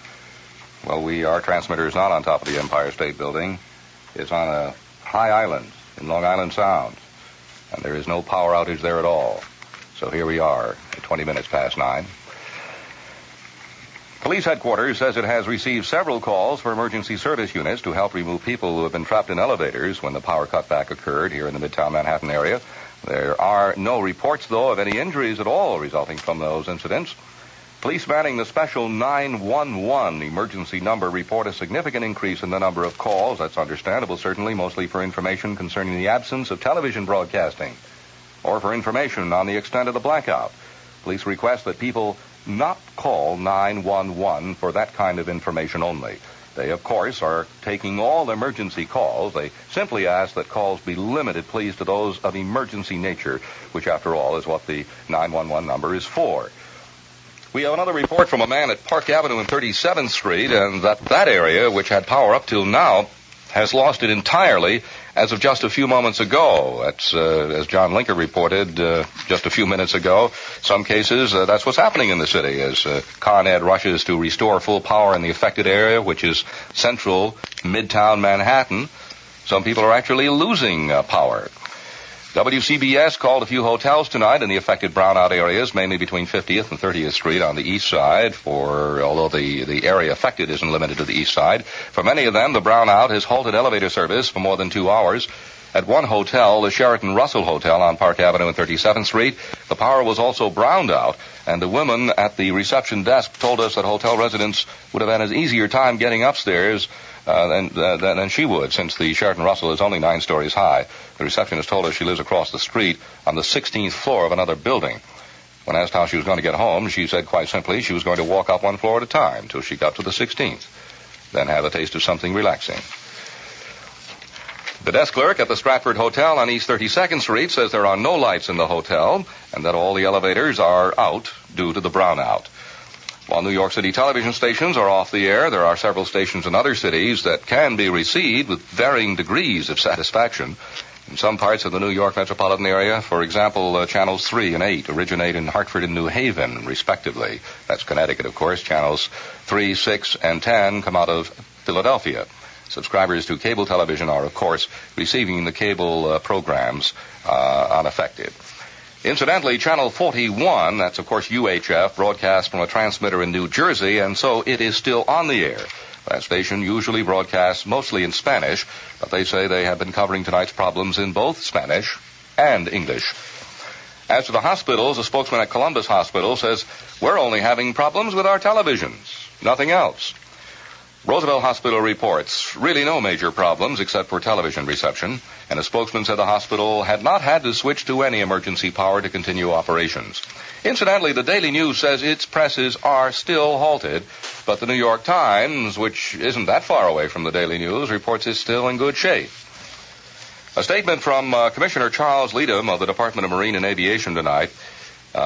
B: Well, our transmitter is not on top of the Empire State Building. It's on a high island in Long Island Sound. And there is no power outage there at all. So here we are at 20 minutes past 9. Police headquarters says it has received several calls for emergency service units to help remove people who have been trapped in elevators when the power cutback occurred here in the Midtown Manhattan area. There are no reports, though, of any injuries at all resulting from those incidents. Police manning the special 911 emergency number report a significant increase in the number of calls. That's understandable, certainly, mostly for information concerning the absence of television broadcasting or for information on the extent of the blackout. Police request that people not call 911 for that kind of information only. They, of course, are taking all emergency calls. They simply ask that calls be limited, please, to those of emergency nature, which, after all, is what the 911 number is for. We have another report from a man at Park Avenue and 37th Street, and that area, which had power up till now, has lost it entirely as of just a few moments ago. That's, as John Linker reported just a few minutes ago, some cases, that's what's happening in the city as Con Ed rushes to restore full power in the affected area, which is central Midtown Manhattan. Some people are actually losing power. WCBS called a few hotels tonight in the affected brownout areas, mainly between 50th and 30th Street on the east side, although the area affected isn't limited to the east side. For many of them, the brownout has halted elevator service for more than 2 hours. At one hotel, the Sheraton Russell Hotel on Park Avenue and 37th Street, the power was also browned out, and the woman at the reception desk told us that hotel residents would have had an easier time getting upstairs than she would, since the Sheraton Russell is only 9 stories high. The receptionist told us she lives across the street on the 16th floor of another building. When asked how she was going to get home, she said quite simply she was going to walk up 1 floor at a time till she got to the 16th, then have a taste of something relaxing. The desk clerk at the Stratford Hotel on East 32nd Street says there are no lights in the hotel and that all the elevators are out due to the brownout. While New York City television stations are off the air, there are several stations in other cities that can be received with varying degrees of satisfaction. In some parts of the New York metropolitan area, for example, channels 3 and 8 originate in Hartford and New Haven, respectively. That's Connecticut, of course. Channels 3, 6, and 10 come out of Philadelphia. Subscribers to cable television are, of course, receiving the cable programs unaffected. Incidentally, Channel 41, that's, of course, UHF, broadcasts from a transmitter in New Jersey, and so it is still on the air. That station usually broadcasts mostly in Spanish, but they say they have been covering tonight's problems in both Spanish and English. As to the hospitals, a spokesman at Columbus Hospital says, we're only having problems with our televisions, nothing else. Roosevelt Hospital reports really no major problems except for television reception, and a spokesman said the hospital had not had to switch to any emergency power to continue operations. Incidentally, the Daily News says its presses are still halted, but the New York Times, which isn't that far away from the Daily News, reports it's still in good shape. A statement from Commissioner Charles Leadham of the Department of Marine and Aviation tonight.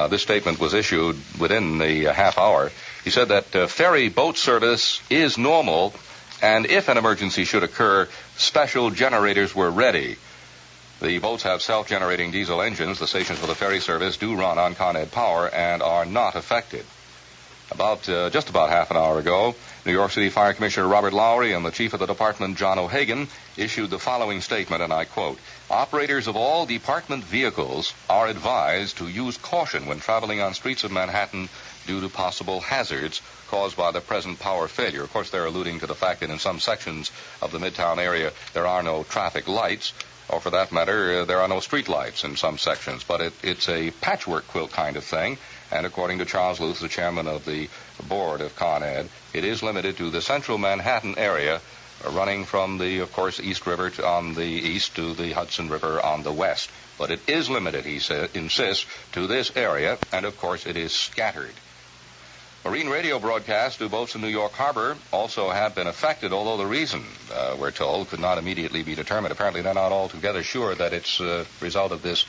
B: This statement was issued within the half hour. He said that ferry boat service is normal, and if an emergency should occur, special generators were ready. The boats have self-generating diesel engines. The stations for the ferry service do run on Con Ed power and are not affected. Just about half an hour ago, New York City Fire Commissioner Robert Lowry and the Chief of the Department, John O'Hagan, issued the following statement, and I quote, "Operators of all department vehicles are advised to use caution when traveling on streets of Manhattan due to possible hazards caused by the present power failure." Of course, they're alluding to the fact that in some sections of the Midtown area there are no traffic lights, or for that matter, there are no street lights in some sections. But it's a patchwork quilt kind of thing, and according to Charles Luth, the chairman of the board of Con Ed, it is limited to the central Manhattan area, running from the, of course, East River on the east to the Hudson River on the west. But it is limited, he insists, to this area, and of course it is scattered. Marine radio broadcasts to boats in New York Harbor also have been affected, although the reason, we're told, could not immediately be determined. Apparently they're not altogether sure that it's a result of this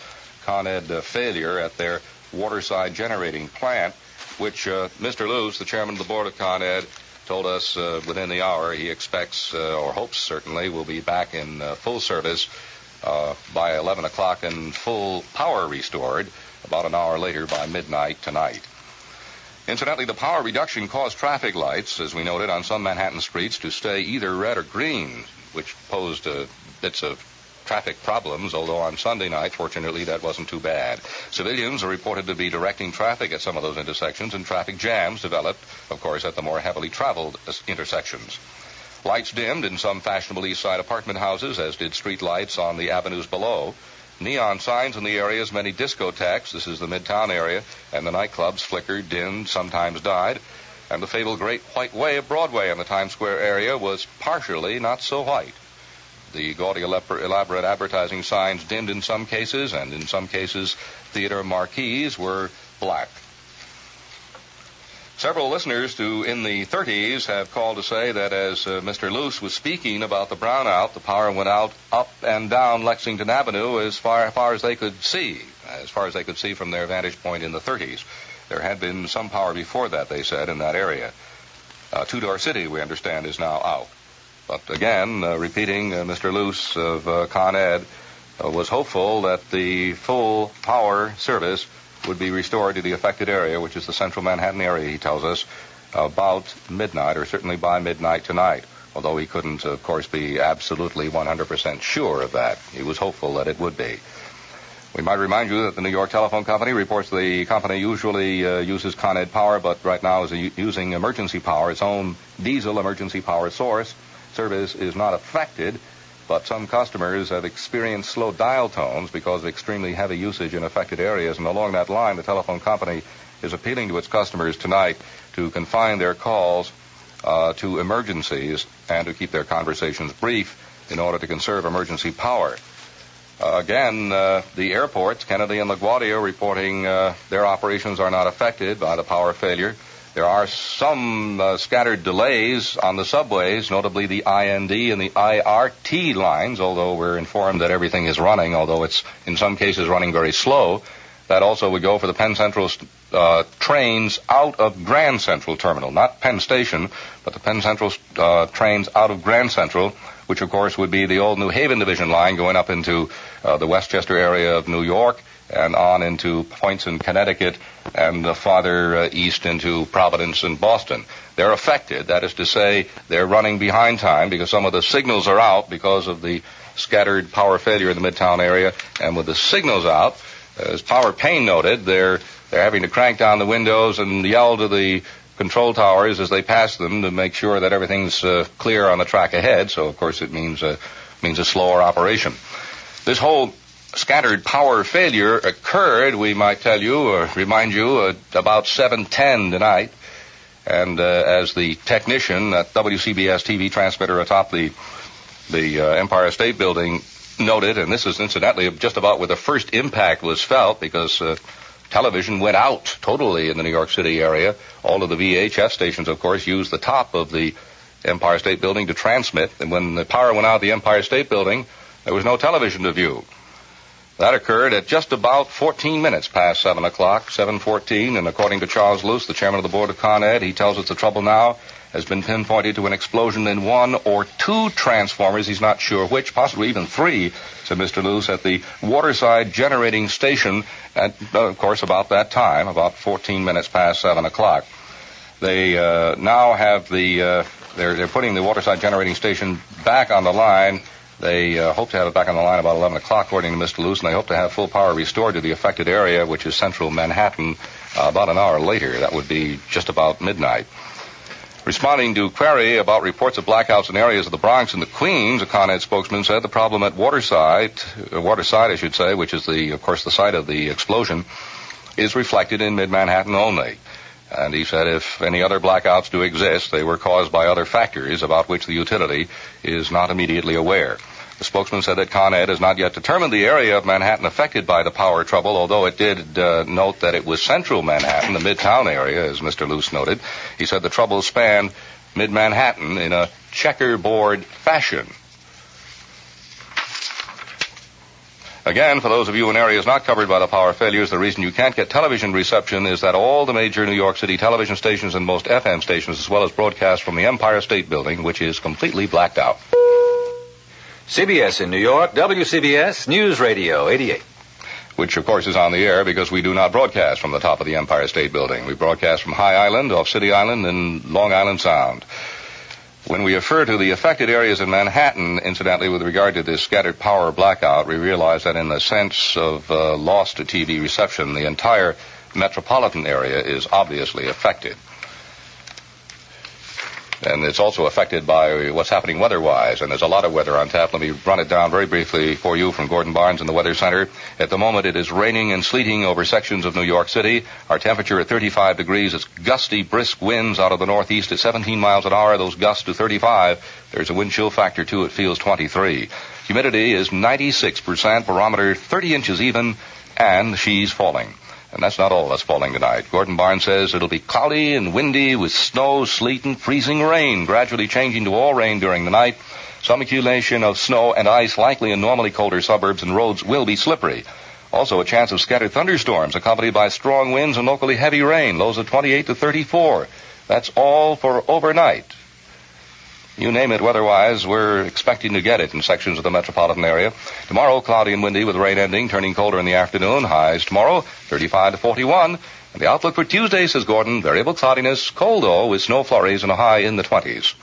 B: Con Ed failure at their waterside generating plant, which Mr. Luce, the chairman of the board of Con Ed, told us within the hour he expects, or hopes certainly, will be back in full service by 11 o'clock and full power restored about an hour later by midnight tonight. Incidentally, the power reduction caused traffic lights, as we noted, on some Manhattan streets to stay either red or green, which posed bits of traffic problems, although on Sunday night, fortunately, that wasn't too bad. Civilians are reported to be directing traffic at some of those intersections, and traffic jams developed, of course, at the more heavily traveled intersections. Lights dimmed in some fashionable East Side apartment houses, as did street lights on the avenues below. Neon signs in the area's many discotheques, this is the Midtown area, and the nightclubs flickered, dimmed, sometimes died. And the fabled Great White Way of Broadway in the Times Square area was partially not so white. The gaudy, elaborate advertising signs dimmed in some cases, and in some cases, theater marquees were black. Several listeners in the 30s have called to say that as Mr. Luce was speaking about the brownout, the power went out up and down Lexington Avenue as far as they could see, from their vantage point in the 30s. There had been some power before that, they said, in that area. Tudor City, we understand, is now out. But again, repeating, Mr. Luce of Con Ed was hopeful that the full power service would be restored to the affected area, which is the central Manhattan area, he tells us, about midnight, or certainly by midnight tonight, although he couldn't, of course, be absolutely 100% sure of that. He was hopeful that it would be. We might remind you that the New York Telephone Company reports the company usually uses Con Ed power, but right now is using emergency power, its own diesel emergency power source. Service is not affected, but some customers have experienced slow dial tones because of extremely heavy usage in affected areas. And along that line, the telephone company is appealing to its customers tonight to confine their calls to emergencies and to keep their conversations brief in order to conserve emergency power. Again, the airports, Kennedy and LaGuardia, reporting their operations are not affected by the power failure. There are some scattered delays on the subways, notably the IND and the IRT lines, although we're informed that everything is running, although it's in some cases running very slow. That also would go for the Penn Central trains out of Grand Central Terminal, not Penn Station, but the Penn Central trains out of Grand Central, which, of course, would be the old New Haven Division line going up into the Westchester area of New York and on into points in Connecticut and farther east into Providence and Boston. They're affected. That is to say, they're running behind time because some of the signals are out because of the scattered power failure in the Midtown area. And with the signals out, as Power Payne noted, they're having to crank down the windows and yell to the control towers as they pass them to make sure that everything's clear on the track ahead. So, of course, it means a slower operation. This whole scattered power failure occurred, we might tell you or remind you, about 7:10 tonight. And as the technician at WCBS TV transmitter atop the Empire State Building noted, and this is incidentally just about where the first impact was felt because television went out totally in the New York City area. All of the VHF stations, of course, used the top of the Empire State Building to transmit. And when the power went out of the Empire State Building, there was no television to view. That occurred at just about 14 minutes past 7 o'clock, 7:14, and according to Charles Luce, the chairman of the board of Con Ed, he tells us the trouble now has been pinpointed to an explosion in one or two transformers. He's not sure which, possibly even three, said Mr. Luce, at the Waterside Generating Station at, of course, about that time, about 14 minutes past 7 o'clock. They now have they're putting the Waterside Generating Station back on the line. They hope to have it back on the line about 11 o'clock, according to Mr. Luce, and they hope to have full power restored to the affected area, which is central Manhattan, about an hour later. That would be just about midnight. Responding to query about reports of blackouts in areas of the Bronx and the Queens, a Con Ed spokesman said the problem at Waterside, I should say, which is, of course, the site of the explosion, is reflected in mid-Manhattan only. And he said if any other blackouts do exist, they were caused by other factors about which the utility is not immediately aware. The spokesman said that Con Ed has not yet determined the area of Manhattan affected by the power trouble, although it did note that it was central Manhattan, the Midtown area, as Mr. Luce noted. He said the trouble spanned mid-Manhattan in a checkerboard fashion. Again, for those of you in areas not covered by the power failures, the reason you can't get television reception is that all the major New York City television stations and most FM stations, as well as broadcasts from the Empire State Building, which is completely blacked out.
L: CBS in New York, WCBS Newsradio 88.
B: Which, of course, is on the air because we do not broadcast from the top of the Empire State Building. We broadcast from High Island, off City Island, and Long Island Sound. When we refer to the affected areas in Manhattan, incidentally, with regard to this scattered power blackout, we realize that in the sense of loss to TV reception, the entire metropolitan area is obviously affected. And it's also affected by what's happening weather-wise, and there's a lot of weather on tap. Let me run it down very briefly for you from Gordon Barnes in the Weather Center. At the moment, it is raining and sleeting over sections of New York City. Our temperature at 35 degrees. It's gusty, brisk winds out of the northeast at 17 miles an hour. Those gusts to 35. There's a wind chill factor, too. It feels 23. Humidity is 96%, barometer 30 inches even, and she's falling. And that's not all that's falling tonight. Gordon Barnes says it'll be cloudy and windy with snow, sleet, and freezing rain, gradually changing to all rain during the night. Some accumulation of snow and ice likely in normally colder suburbs, and roads will be slippery. Also a chance of scattered thunderstorms accompanied by strong winds and locally heavy rain, lows of 28 to 34. That's all for overnight. You name it weather-wise, we're expecting to get it in sections of the metropolitan area. Tomorrow, cloudy and windy with rain ending, turning colder in the afternoon. Highs tomorrow, 35 to 41. And the outlook for Tuesday, says Gordon, variable cloudiness, cold though, with snow flurries and a high in the 20s.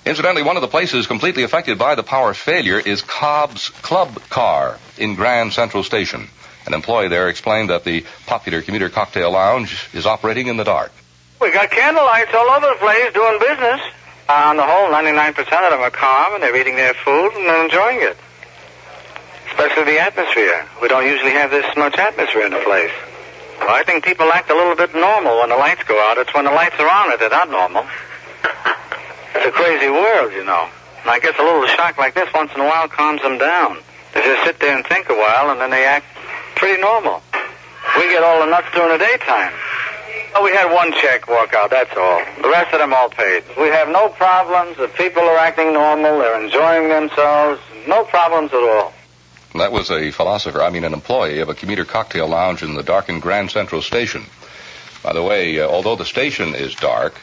B: Incidentally, one of the places completely affected by the power failure is Cobb's Club Car in Grand Central Station. An employee there explained that the popular commuter cocktail lounge is operating in the dark.
O: We got candlelights all over the place doing business. On the whole, 99% of them are calm, and they're eating their food and they're enjoying it. Especially the atmosphere. We don't usually have this much atmosphere in the place. Well, I think people act a little bit normal when the lights go out. It's when the lights are on that they're not normal. It's a crazy world, you know. And I guess a little shock like this once in a while calms them down. They just sit there and think a while, and then they act pretty normal. We get all the nuts during the daytime. Oh, we had one check walk out, that's all. The rest of them all paid. We have no problems. The people are acting normal. They're enjoying themselves. No problems at all.
B: That was an employee of a commuter cocktail lounge in the darkened Grand Central Station. By the way, although the station is dark,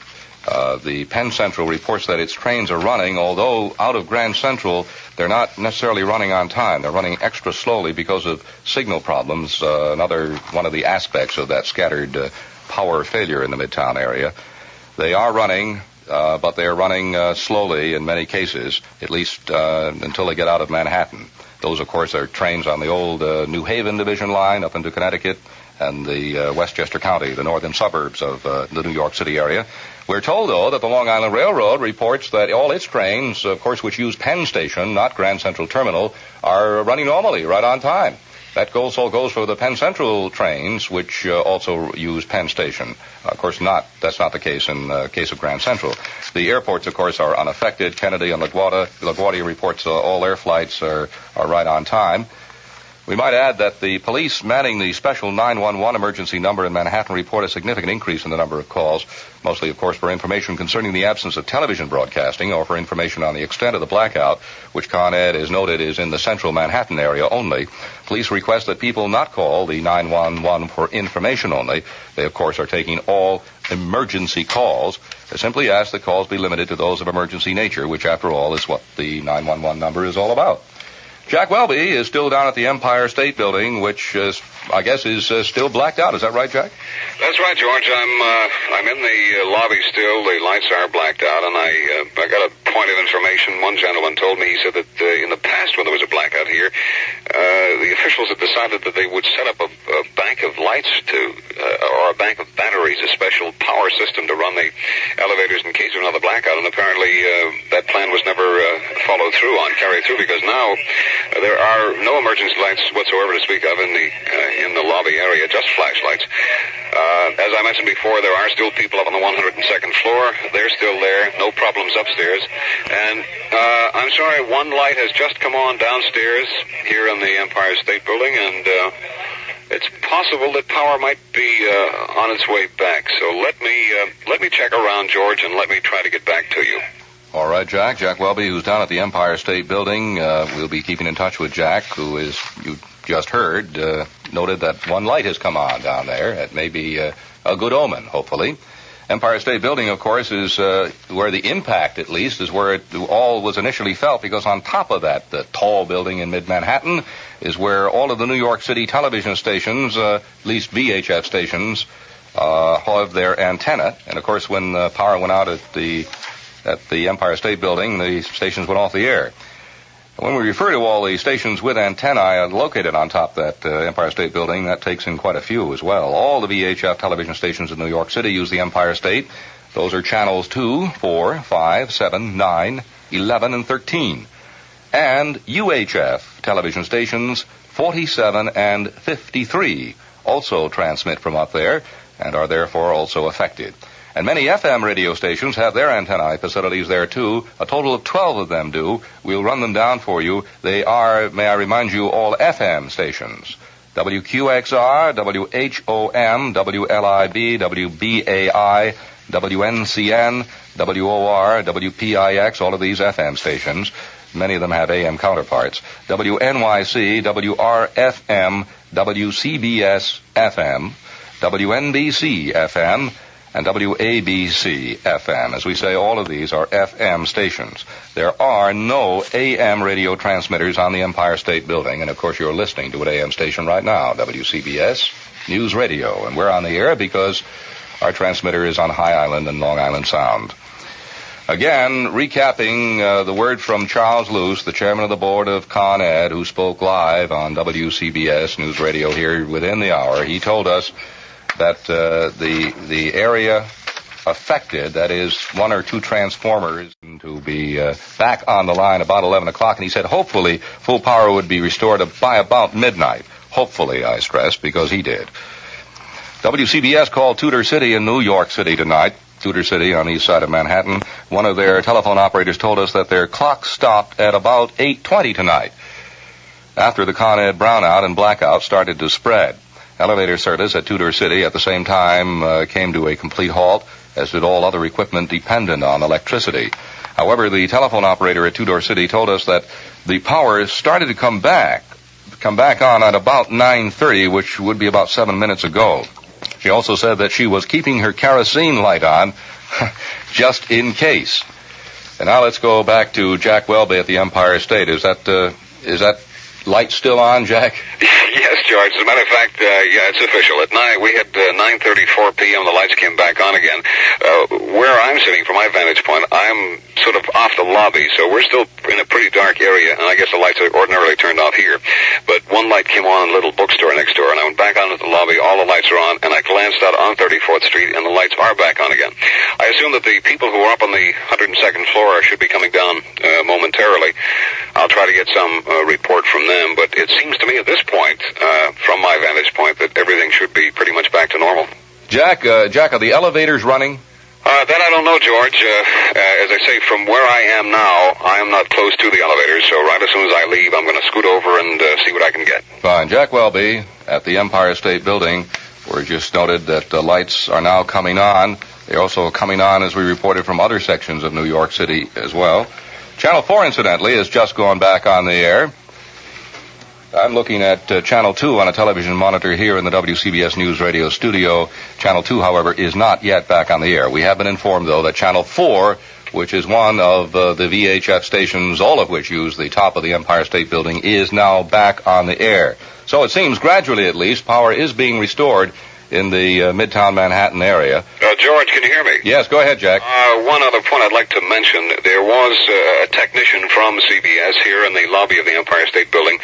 B: the Penn Central reports that its trains are running, although out of Grand Central, they're not necessarily running on time. They're running extra slowly because of signal problems, another one of the aspects of that scattered power failure in the Midtown area. They are running, but they're running slowly in many cases, at least until they get out of Manhattan. Those, of course, are trains on the old New Haven Division line up into Connecticut and the Westchester County, the northern suburbs of the New York City area. We're told, though, that the Long Island Railroad reports that all its trains, of course, which use Penn Station, not Grand Central Terminal, are running normally, right on time. That also goes for the Penn Central trains, which also use Penn Station. Of course, that's not the case in the case of Grand Central. The airports, of course, are unaffected. Kennedy and LaGuardia reports all their flights are right on time. We might add that the police manning the special 911 emergency number in Manhattan report a significant increase in the number of calls, mostly, of course, for information concerning the absence of television broadcasting or for information on the extent of the blackout, which Con Ed is noted is in the central Manhattan area only. Police request that people not call the 911 for information only. They, of course, are taking all emergency calls. They simply ask that calls be limited to those of emergency nature, which, after all, is what the 911 number is all about. Jack Welby is still down at the Empire State Building, which I guess is still blacked out. Is that right, Jack?
I: That's right, George. I'm in the lobby still. The lights are blacked out, and I got a point of information. One gentleman told me, he said that in the past when there was a blackout here, the officials had decided that they would set up a bank of lights or a bank of batteries, a special power system to run the elevators in case of another blackout, and apparently that plan was never carried through, because now there are no emergency lights whatsoever to speak of in the lobby area, just flashlights. As I mentioned before, there are still people up on the 102nd floor. They're still there. No problems upstairs. And I'm sorry, one light has just come on downstairs here in the Empire State Building, and it's possible that power might be on its way back. So let me check around, George, and let me try to get back to you.
B: All right, Jack. Jack Welby, who's down at the Empire State Building. We'll be keeping in touch with Jack, who is, you just heard, noted that one light has come on down there. It may be a good omen, hopefully. Empire State Building, of course, is where the impact, at least, is where it all was initially felt, because on top of that, the tall building in mid-Manhattan is where all of the New York City television stations, at least VHF stations, have their antenna. And, of course, when power went out at the Empire State Building, the stations went off the air. When we refer to all the stations with antennae located on top of that Empire State Building, that takes in quite a few as well. All the VHF television stations in New York City use the Empire State. Those are channels 2, 4, 5, 7, 9, 11, and 13. And UHF television stations 47 and 53 also transmit from up there and are therefore also affected. And many FM radio stations have their antennae facilities there, too. A total of 12 of them do. We'll run them down for you. They are, may I remind you, all FM stations. WQXR, WHOM, WLIB, WBAI, WNCN, WOR, WPIX, all of these FM stations. Many of them have AM counterparts. WNYC, WRFM, WCBS FM, WNBC FM, and WABC FM. As we say, all of these are FM stations. There are no AM radio transmitters on the Empire State Building, and of course you're listening to an AM station right now, WCBS Newsradio, and we're on the air because our transmitter is on High Island and Long Island Sound. Again, recapping the word from Charles Luce, the chairman of the board of Con Ed, who spoke live on WCBS Newsradio here within the hour. He told us that the area affected, that is, one or two transformers, to be back on the line about 11 o'clock, and he said hopefully full power would be restored by about midnight. Hopefully, I stress, because he did. WCBS called Tudor City in New York City tonight. Tudor City on the east side of Manhattan. One of their telephone operators told us that their clock stopped at about 8:20 tonight, after the Con Ed brownout and blackout started to spread. Elevator service at Tudor City at the same time came to a complete halt, as did all other equipment dependent on electricity. However, the telephone operator at Tudor City told us that the power started to come back come back on at about 9:30, which would be about 7 minutes ago. She also said that she was keeping her kerosene light on just in case. And now let's go back to Jack Welby at the Empire State. Is that light still on, Jack?
I: Yes, George. As a matter of fact, yeah, it's official. At night, we had 9:34 p.m. The lights came back on again. Where I'm sitting, from my vantage point, I'm sort of off the lobby, so we're still in a pretty dark area, and I guess the lights are ordinarily turned off here. But one light came on in a little bookstore next door, and I went back out into the lobby. All the lights are on, and I glanced out on 34th Street, and the lights are back on again. I assume that the people who are up on the 102nd floor should be coming down momentarily. I'll try to get some report from them, but it seems to me at this point, from my vantage point, that everything should be pretty much back to normal.
B: Jack, are the elevators running?
I: That I don't know, George. As I say, from where I am now, I am not close to the elevators, so right as soon as I leave, I'm going to scoot over and see what I can get.
B: Fine. Jack Welby at the Empire State Building. We're just noted that the lights are now coming on. They're also coming on, as we reported, from other sections of New York City as well. Channel 4, incidentally, has just gone back on the air. I'm looking at Channel 2 on a television monitor here in the WCBS Newsradio studio. Channel 2, however, is not yet back on the air. We have been informed, though, that Channel 4, which is one of the VHF stations, all of which use the top of the Empire State Building, is now back on the air. So it seems, gradually at least, power is being restored in the Midtown Manhattan area.
I: George, can you hear me?
B: Yes, go ahead, Jack.
I: One other point I'd like to mention. There was a technician from CBS here in the lobby of the Empire State Building.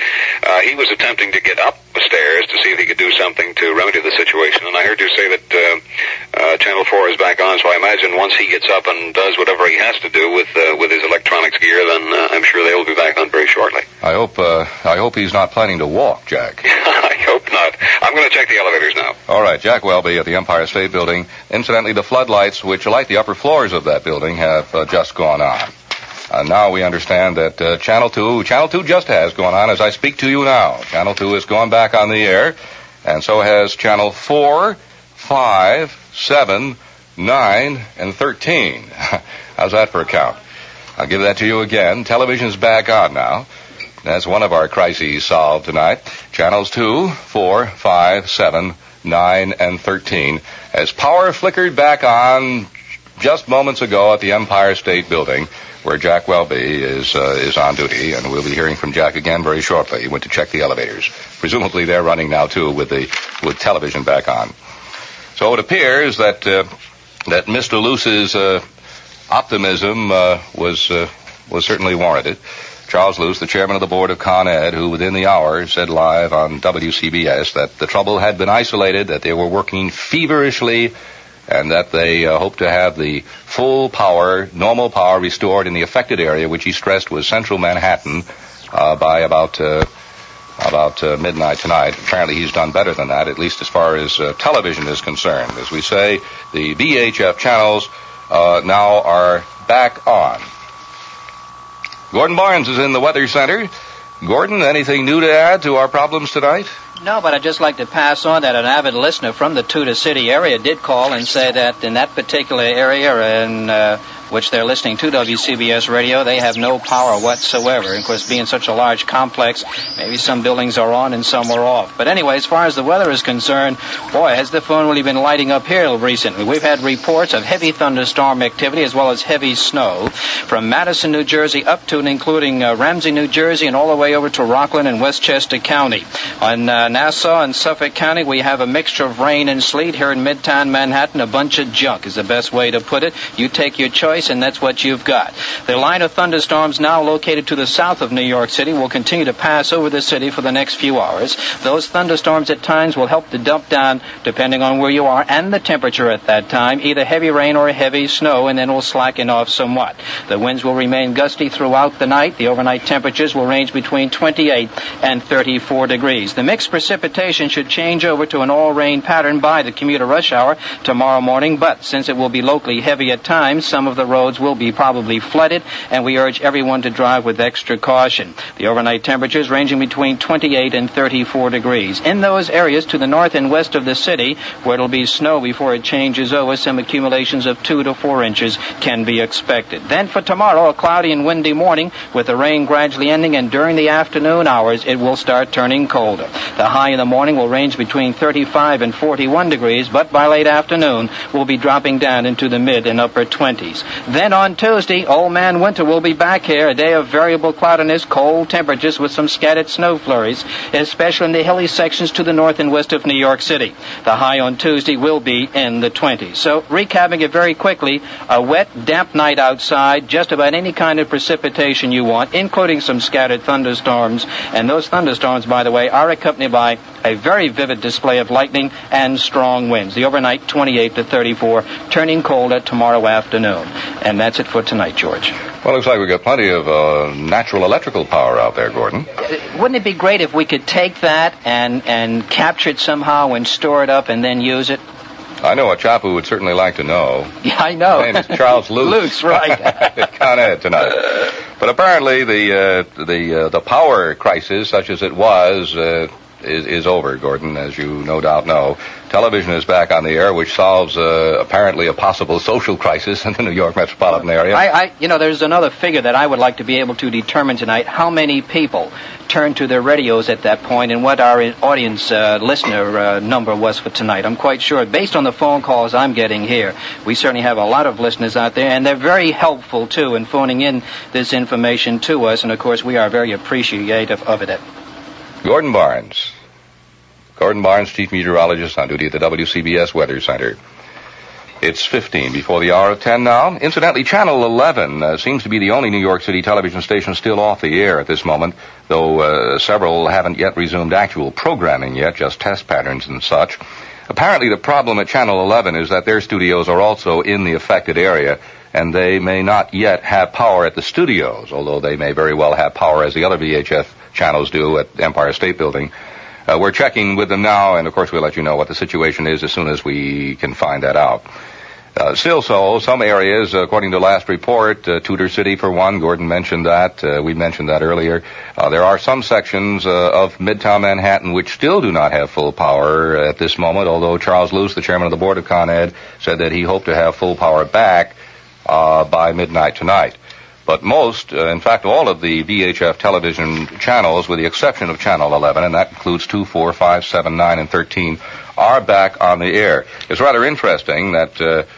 I: He was attempting to get up the stairs to see if he could do something to remedy the situation, and I heard you say that Channel 4 is back on, so I imagine once he gets up and does whatever he has to do with his electronics gear, then I'm sure they will be back on very shortly.
B: I hope he's not planning to walk, Jack.
I: I hope not. I'm going to check the elevators now.
B: All right, Jack Welby at the Empire State Building. Incidentally, the floodlights, which light the upper floors of that building, have just gone on. Now we understand that Channel 2 just has gone on as I speak to you now. Channel 2 has gone back on the air, and so has Channel 4, 5, 7, 9, and 13. How's that for a count? I'll give that to you again. Television's back on now. That's one of our crises solved tonight. Channels 2, 4, 5, 7, 9, and 13. As power flickered back on just moments ago at the Empire State Building, where Jack Welby is on duty, and we'll be hearing from Jack again very shortly. He went to check the elevators. Presumably they're running now, too, with television back on. So it appears that Mr. Luce's optimism was certainly warranted. Charles Luce, the chairman of the board of Con Ed, who within the hour said live on WCBS that the trouble had been isolated, that they were working feverishly, and that they hoped to have the full power, normal power restored in the affected area, which he stressed was central Manhattan, by about midnight tonight. Apparently he's done better than that, at least as far as television is concerned. As we say, the VHF channels now are back on. Gordon Barnes is in the Weather Center. Gordon, anything new to add to our problems tonight?
N: No, but I'd just like to pass on that an avid listener from the Tudor City area did call and say that in that particular area in which they're listening to WCBS Radio, they have no power whatsoever. Of course, being such a large complex, maybe some buildings are on and some are off. But anyway, as far as the weather is concerned, boy, has the phone really been lighting up here recently. We've had reports of heavy thunderstorm activity as well as heavy snow from Madison, New Jersey, up to and including Ramsey, New Jersey, and all the way over to Rockland and Westchester County. On Nassau and Suffolk County, we have a mixture of rain and sleet. Here in Midtown Manhattan, a bunch of junk is the best way to put it. You take your choice, and that's what you've got. The line of thunderstorms now located to the south of New York City will continue to pass over the city for the next few hours. Those thunderstorms at times will help to dump down, depending on where you are and the temperature at that time, either heavy rain or heavy snow, and then will slacken off somewhat. The winds will remain gusty throughout the night. The overnight temperatures will range between 28 and 34 degrees. The mixed precipitation should change over to an all-rain pattern by the commuter rush hour tomorrow morning, but since it will be locally heavy at times, some of the the roads will be probably flooded, and we urge everyone to drive with extra caution. The overnight temperatures ranging between 28 and 34 degrees. In those areas to the north and west of the city, where it'll be snow before it changes over, some accumulations of 2 to 4 inches can be expected. Then for tomorrow, a cloudy and windy morning with the rain gradually ending, and during the afternoon hours, it will start turning colder. The high in the morning will range between 35 and 41 degrees, but by late afternoon, we'll be dropping down into the mid and upper 20s. Then on Tuesday, Old Man Winter will be back here, a day of variable cloudiness, cold temperatures with some scattered snow flurries, especially in the hilly sections to the north and west of New York City. The high on Tuesday will be in the 20s. So, recapping it very quickly, a wet, damp night outside, just about any kind of precipitation you want, including some scattered thunderstorms. And those thunderstorms, by the way, are accompanied by a very vivid display of lightning and strong winds. The overnight 28 to 34, turning colder tomorrow afternoon. And that's it for tonight, George.
B: Well, looks like we've got plenty of natural electrical power out there, Gordon.
N: Wouldn't it be great if we could take that and capture it somehow and store it up and then use it?
B: I know a chap who would certainly like to know.
N: Yeah, I know.
B: His name is Charles Luce.
N: Luce, right.
B: At Conn tonight. But apparently the power crisis, such as it was, is over, Gordon, as you no doubt know. Television is back on the air, which solves apparently a possible social crisis in the New York metropolitan area.
N: There's another figure that I would like to be able to determine tonight. How many people turned to their radios at that point, and what our audience listener number was for tonight. I'm quite sure, based on the phone calls I'm getting here, we certainly have a lot of listeners out there, and they're very helpful, too, in phoning in this information to us, and, of course, we are very appreciative of it.
B: Gordon Barnes, chief meteorologist on duty at the WCBS Weather Center. It's 15 before the hour of 10 now. Incidentally, Channel 11 seems to be the only New York City television station still off the air at this moment, though several haven't yet resumed actual programming yet, just test patterns and such. Apparently, the problem at Channel 11 is that their studios are also in the affected area, and they may not yet have power at the studios, although they may very well have power as the other VHF channels do at Empire State Building. We're checking with them now, and of course we'll let you know what the situation is as soon as we can find that out. Still so, some areas, according to last report, Tudor City for one, Gordon mentioned that, we mentioned that earlier. There are some sections of Midtown Manhattan which still do not have full power at this moment, although Charles Luce, the chairman of the board of Conn Ed, said that he hoped to have full power back by midnight tonight. But most, in fact, all of the VHF television channels, with the exception of Channel 11, and that includes 2, 4, 5, 7, 9, and 13, are back on the air. It's rather interesting that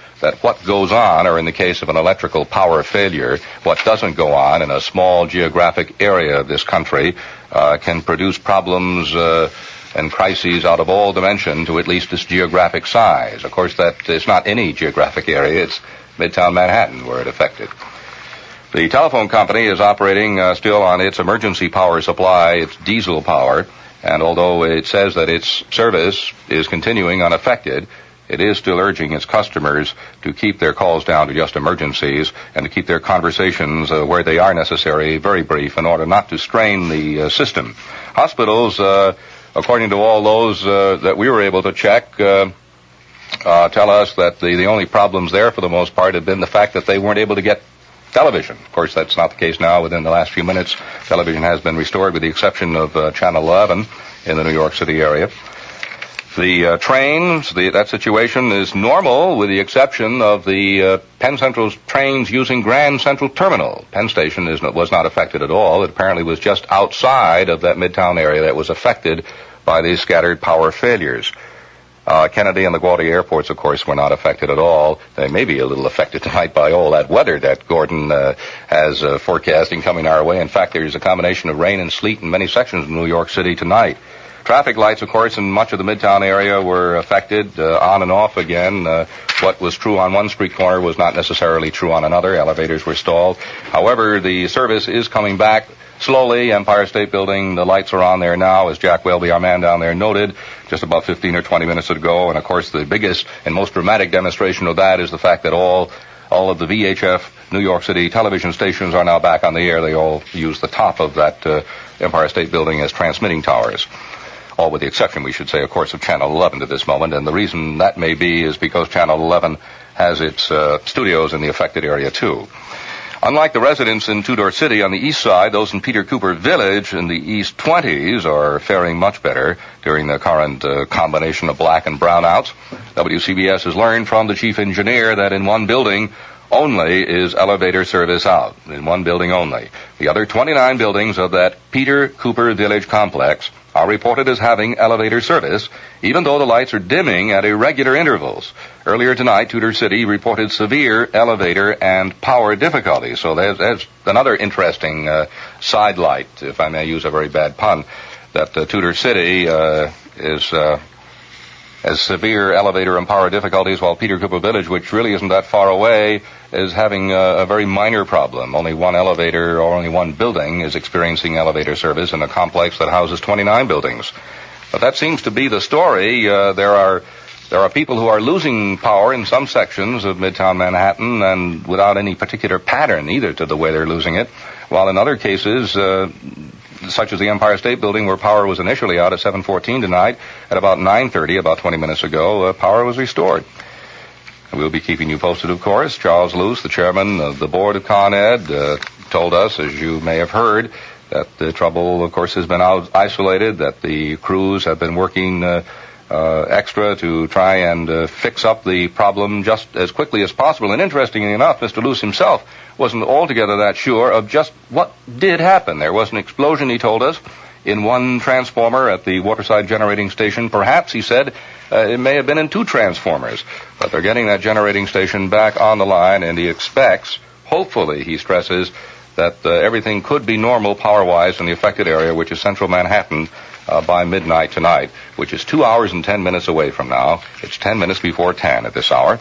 B: what goes on, or in the case of an electrical power failure, what doesn't go on in a small geographic area of this country can produce problems and crises out of all dimension to at least this geographic size. Of course, that is not any geographic area. It's Midtown Manhattan where it affected. The telephone company is operating still on its emergency power supply, its diesel power, and although it says that its service is continuing unaffected, it is still urging its customers to keep their calls down to just emergencies and to keep their conversations where they are necessary very brief in order not to strain the system. Hospitals, according to all those that we were able to check, tell us that the only problems there for the most part have been the fact that they weren't able to get television. Of course, that's not the case now. Within the last few minutes, television has been restored with the exception of Channel 11 in the New York City area. The trains, that situation is normal with the exception of the Penn Central's trains using Grand Central Terminal. Penn Station was not affected at all. It apparently was just outside of that Midtown area that was affected by these scattered power failures. Kennedy and LaGuardia airports, of course, were not affected at all. They may be a little affected tonight by all that weather that Gordon has forecasting coming our way. In fact, there's a combination of rain and sleet in many sections of New York City tonight. Traffic lights, of course, in much of the Midtown area were affected on and off again. What was true on one street corner was not necessarily true on another. Elevators were stalled. However, the service is coming back slowly. Empire State Building, the lights are on there now, as Jack Welby, our man down there, noted just about 15 or 20 minutes ago. And, of course, the biggest and most dramatic demonstration of that is the fact that all of the VHF New York City television stations are now back on the air. They all use the top of that Empire State Building as transmitting towers. All with the exception, we should say, of course, of Channel 11 to this moment. And the reason that may be is because Channel 11 has its studios in the affected area, too. Unlike the residents in Tudor City on the east side, those in Peter Cooper Village in the east 20s are faring much better during the current combination of black and brownouts. WCBS has learned from the chief engineer that in one building only is elevator service out. In one building only. The other 29 buildings of that Peter Cooper Village complex are reported as having elevator service, even though the lights are dimming at irregular intervals. Earlier tonight, Tudor City reported severe elevator and power difficulties. So there's another interesting sidelight, if I may use a very bad pun, that Tudor City has severe elevator and power difficulties, while Peter Cooper Village, which really isn't that far away, is having a very minor problem. Only one elevator or only one building is experiencing elevator service in a complex that houses 29 buildings. But that seems to be the story. There are people who are losing power in some sections of Midtown Manhattan, and without any particular pattern either to the way they're losing it, while in other cases, such as the Empire State Building, where power was initially out at 7:14 tonight, at about 9:30, about 20 minutes ago, power was restored. We'll be keeping you posted, of course. Charles Luce, the chairman of the board of Con Ed, told us, as you may have heard, that the trouble, of course, has been isolated, that the crews have been working extra to try and fix up the problem just as quickly as possible. And interestingly enough, Mr. Luce himself wasn't altogether that sure of just what did happen. There was an explosion, he told us, in one transformer at the Waterside Generating Station. Perhaps, he said, it may have been in two transformers. But they're getting that generating station back on the line, and he expects, hopefully, he stresses, that everything could be normal power-wise in the affected area, which is central Manhattan, by midnight tonight, which is 2 hours and 10 minutes away from now. It's 10 minutes before 10 at this hour.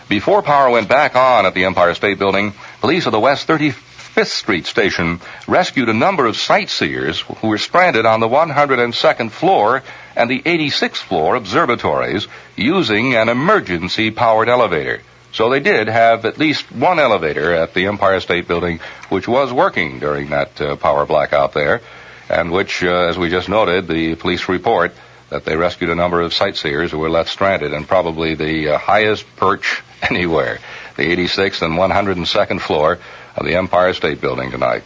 B: Before power went back on at the Empire State Building, police of the West 35th Street station rescued a number of sightseers who were stranded on the 102nd floor and the 86th floor observatories using an emergency-powered elevator. So they did have at least one elevator at the Empire State Building which was working during that power blackout there, and which, as we just noted, the police report that they rescued a number of sightseers who were left stranded in probably the highest perch anywhere, the 86th and 102nd floor of the Empire State Building tonight.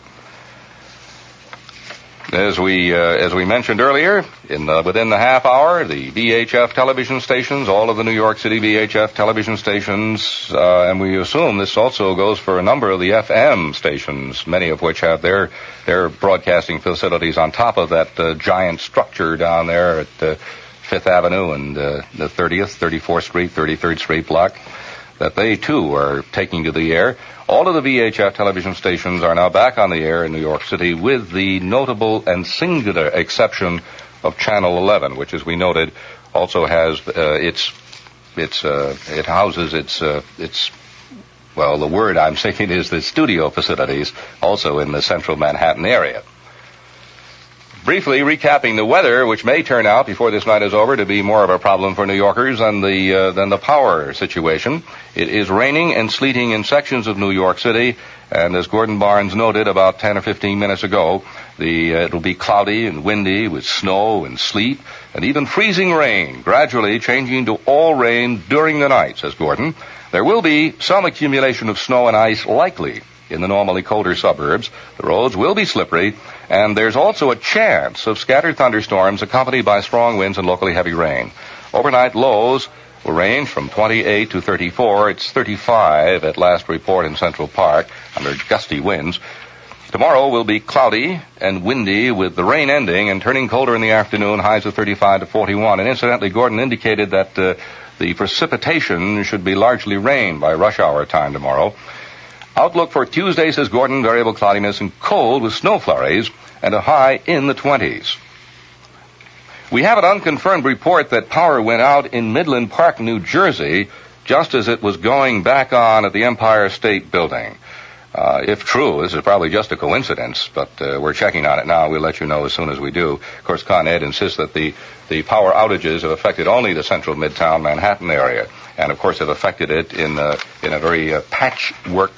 B: As we mentioned earlier, within the half hour, the VHF television stations, all of the New York City VHF television stations, and we assume this also goes for a number of the FM stations, many of which have their broadcasting facilities on top of that giant structure down there at Fifth Avenue and the 30th, 34th Street, 33rd Street block, that they too are taking to the air. All of the VHF television stations are now back on the air in New York City, with the notable and singular exception of Channel 11, which, as we noted, also has it houses its well, the word I'm thinking is the studio facilities, also in the central Manhattan area. Briefly recapping the weather, which may turn out before this night is over to be more of a problem for New Yorkers than the power situation. It is raining and sleeting in sections of New York City, and as Gordon Barnes noted about 10 or 15 minutes ago, it'll be cloudy and windy with snow and sleet and even freezing rain, gradually changing to all rain during the night, says Gordon. There will be some accumulation of snow and ice likely in the normally colder suburbs. The roads will be slippery, and there's also a chance of scattered thunderstorms accompanied by strong winds and locally heavy rain. Overnight lows will range from 28 to 34. It's 35 at last report in Central Park under gusty winds. Tomorrow will be cloudy and windy, with the rain ending and turning colder in the afternoon, highs of 35 to 41. And incidentally, Gordon indicated that the precipitation should be largely rain by rush hour time tomorrow. Outlook for Tuesday, says Gordon, variable cloudiness and cold with snow flurries and a high in the 20s. We have an unconfirmed report that power went out in Midland Park, New Jersey, just as it was going back on at the Empire State Building. If true, this is probably just a coincidence, but we're checking on it now. We'll let you know as soon as we do. Of course, Con Ed insists that the power outages have affected only the central Midtown Manhattan area, and of course have affected it in a very patchwork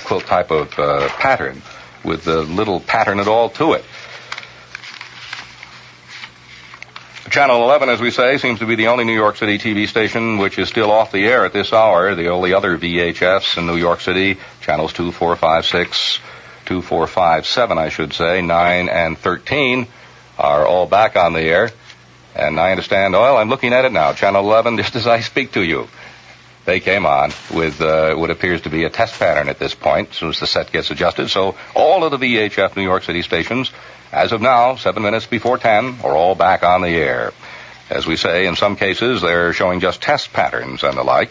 B: quilt type of pattern, with little pattern at all to it. Channel 11, as we say, seems to be the only New York City TV station which is still off the air at this hour. The only other VHFs in New York City, channels 2, 4, 5, 6, 2, 4, 5, 7, I should say, 9 and 13, are all back on the air. And I understand, well, I'm looking at it now, Channel 11, just as I speak to you. They came on with what appears to be a test pattern at this point, as soon as the set gets adjusted. So all of the VHF New York City stations, as of now, 7 minutes before 10, are all back on the air. As we say, in some cases, they're showing just test patterns and the like,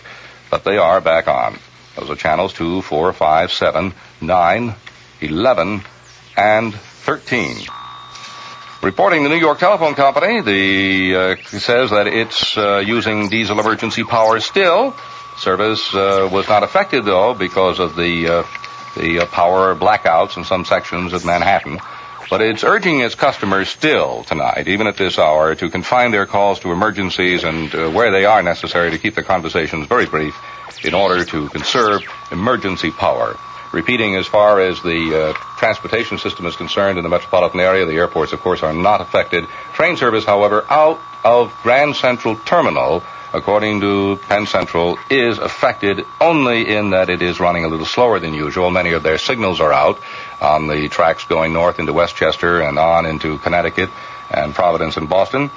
B: but they are back on. Those are channels 2, 4, 5, 7, 9, 11, and 13. Reporting the New York Telephone Company, says that it's using diesel emergency power still. Service was not affected, though, because of the power blackouts in some sections of Manhattan. But it's urging its customers still tonight, even at this hour, to confine their calls to emergencies and where they are necessary to keep the conversations very brief in order to conserve emergency power. Repeating, as far as the transportation system is concerned in the metropolitan area, the airports, of course, are not affected. Train service, however, out of Grand Central Terminal, according to Penn Central, is affected only in that it is running a little slower than usual. Many of their signals are out on the tracks going north into Westchester and on into Connecticut and Providence and Boston.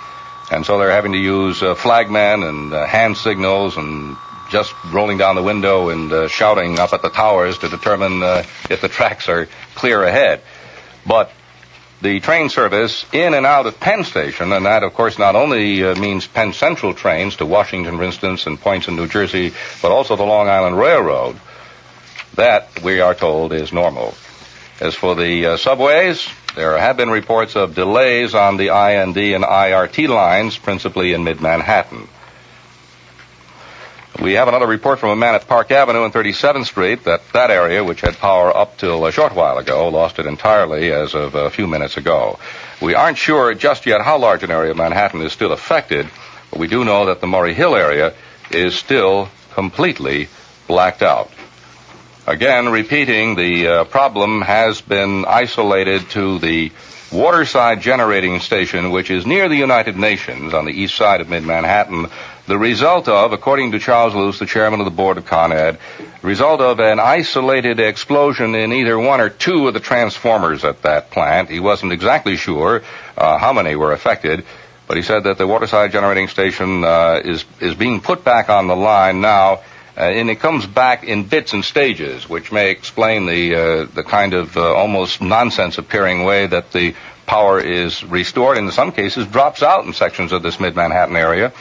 B: And so they're having to use flagmen and hand signals and just rolling down the window and shouting up at the towers to determine if the tracks are clear ahead. But the train service in and out of Penn Station, and that, of course, not only means Penn Central trains to Washington, for instance, and points in New Jersey, but also the Long Island Railroad, that, we are told, is normal. As for the subways, there have been reports of delays on the IND and IRT lines, principally in mid-Manhattan. We have another report from a man at Park Avenue and 37th Street that area, which had power up till a short while ago, lost it entirely as of a few minutes ago. We aren't sure just yet how large an area of Manhattan is still affected, but we do know that the Murray Hill area is still completely blacked out. Again, repeating, the problem has been isolated to the Waterside Generating Station, which is near the United Nations on the east side of mid-Manhattan, the result of, according to Charles Luce, the chairman of the board of Con Ed, result of an isolated explosion in either one or two of the transformers at that plant. He wasn't exactly sure how many were affected, but he said that the Waterside Generating Station is being put back on the line now, and it comes back in bits and stages, which may explain the kind of almost nonsense-appearing way that the power is restored. In some cases, drops out in sections of this mid-Manhattan area.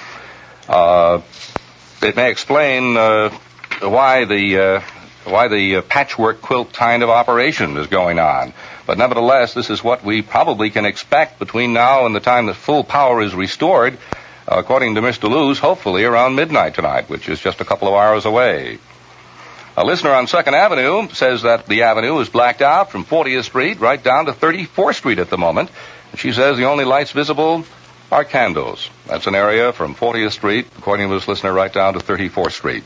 B: It may explain why the patchwork quilt kind of operation is going on. But nevertheless, this is what we probably can expect between now and the time that full power is restored, according to Mr. Luce, hopefully around midnight tonight, which is just a couple of hours away. A listener on 2nd Avenue says that the avenue is blacked out from 40th Street right down to 34th Street at the moment. And she says the only lights visible are candles. That's an area from 40th Street, according to this listener, right down to 34th Street.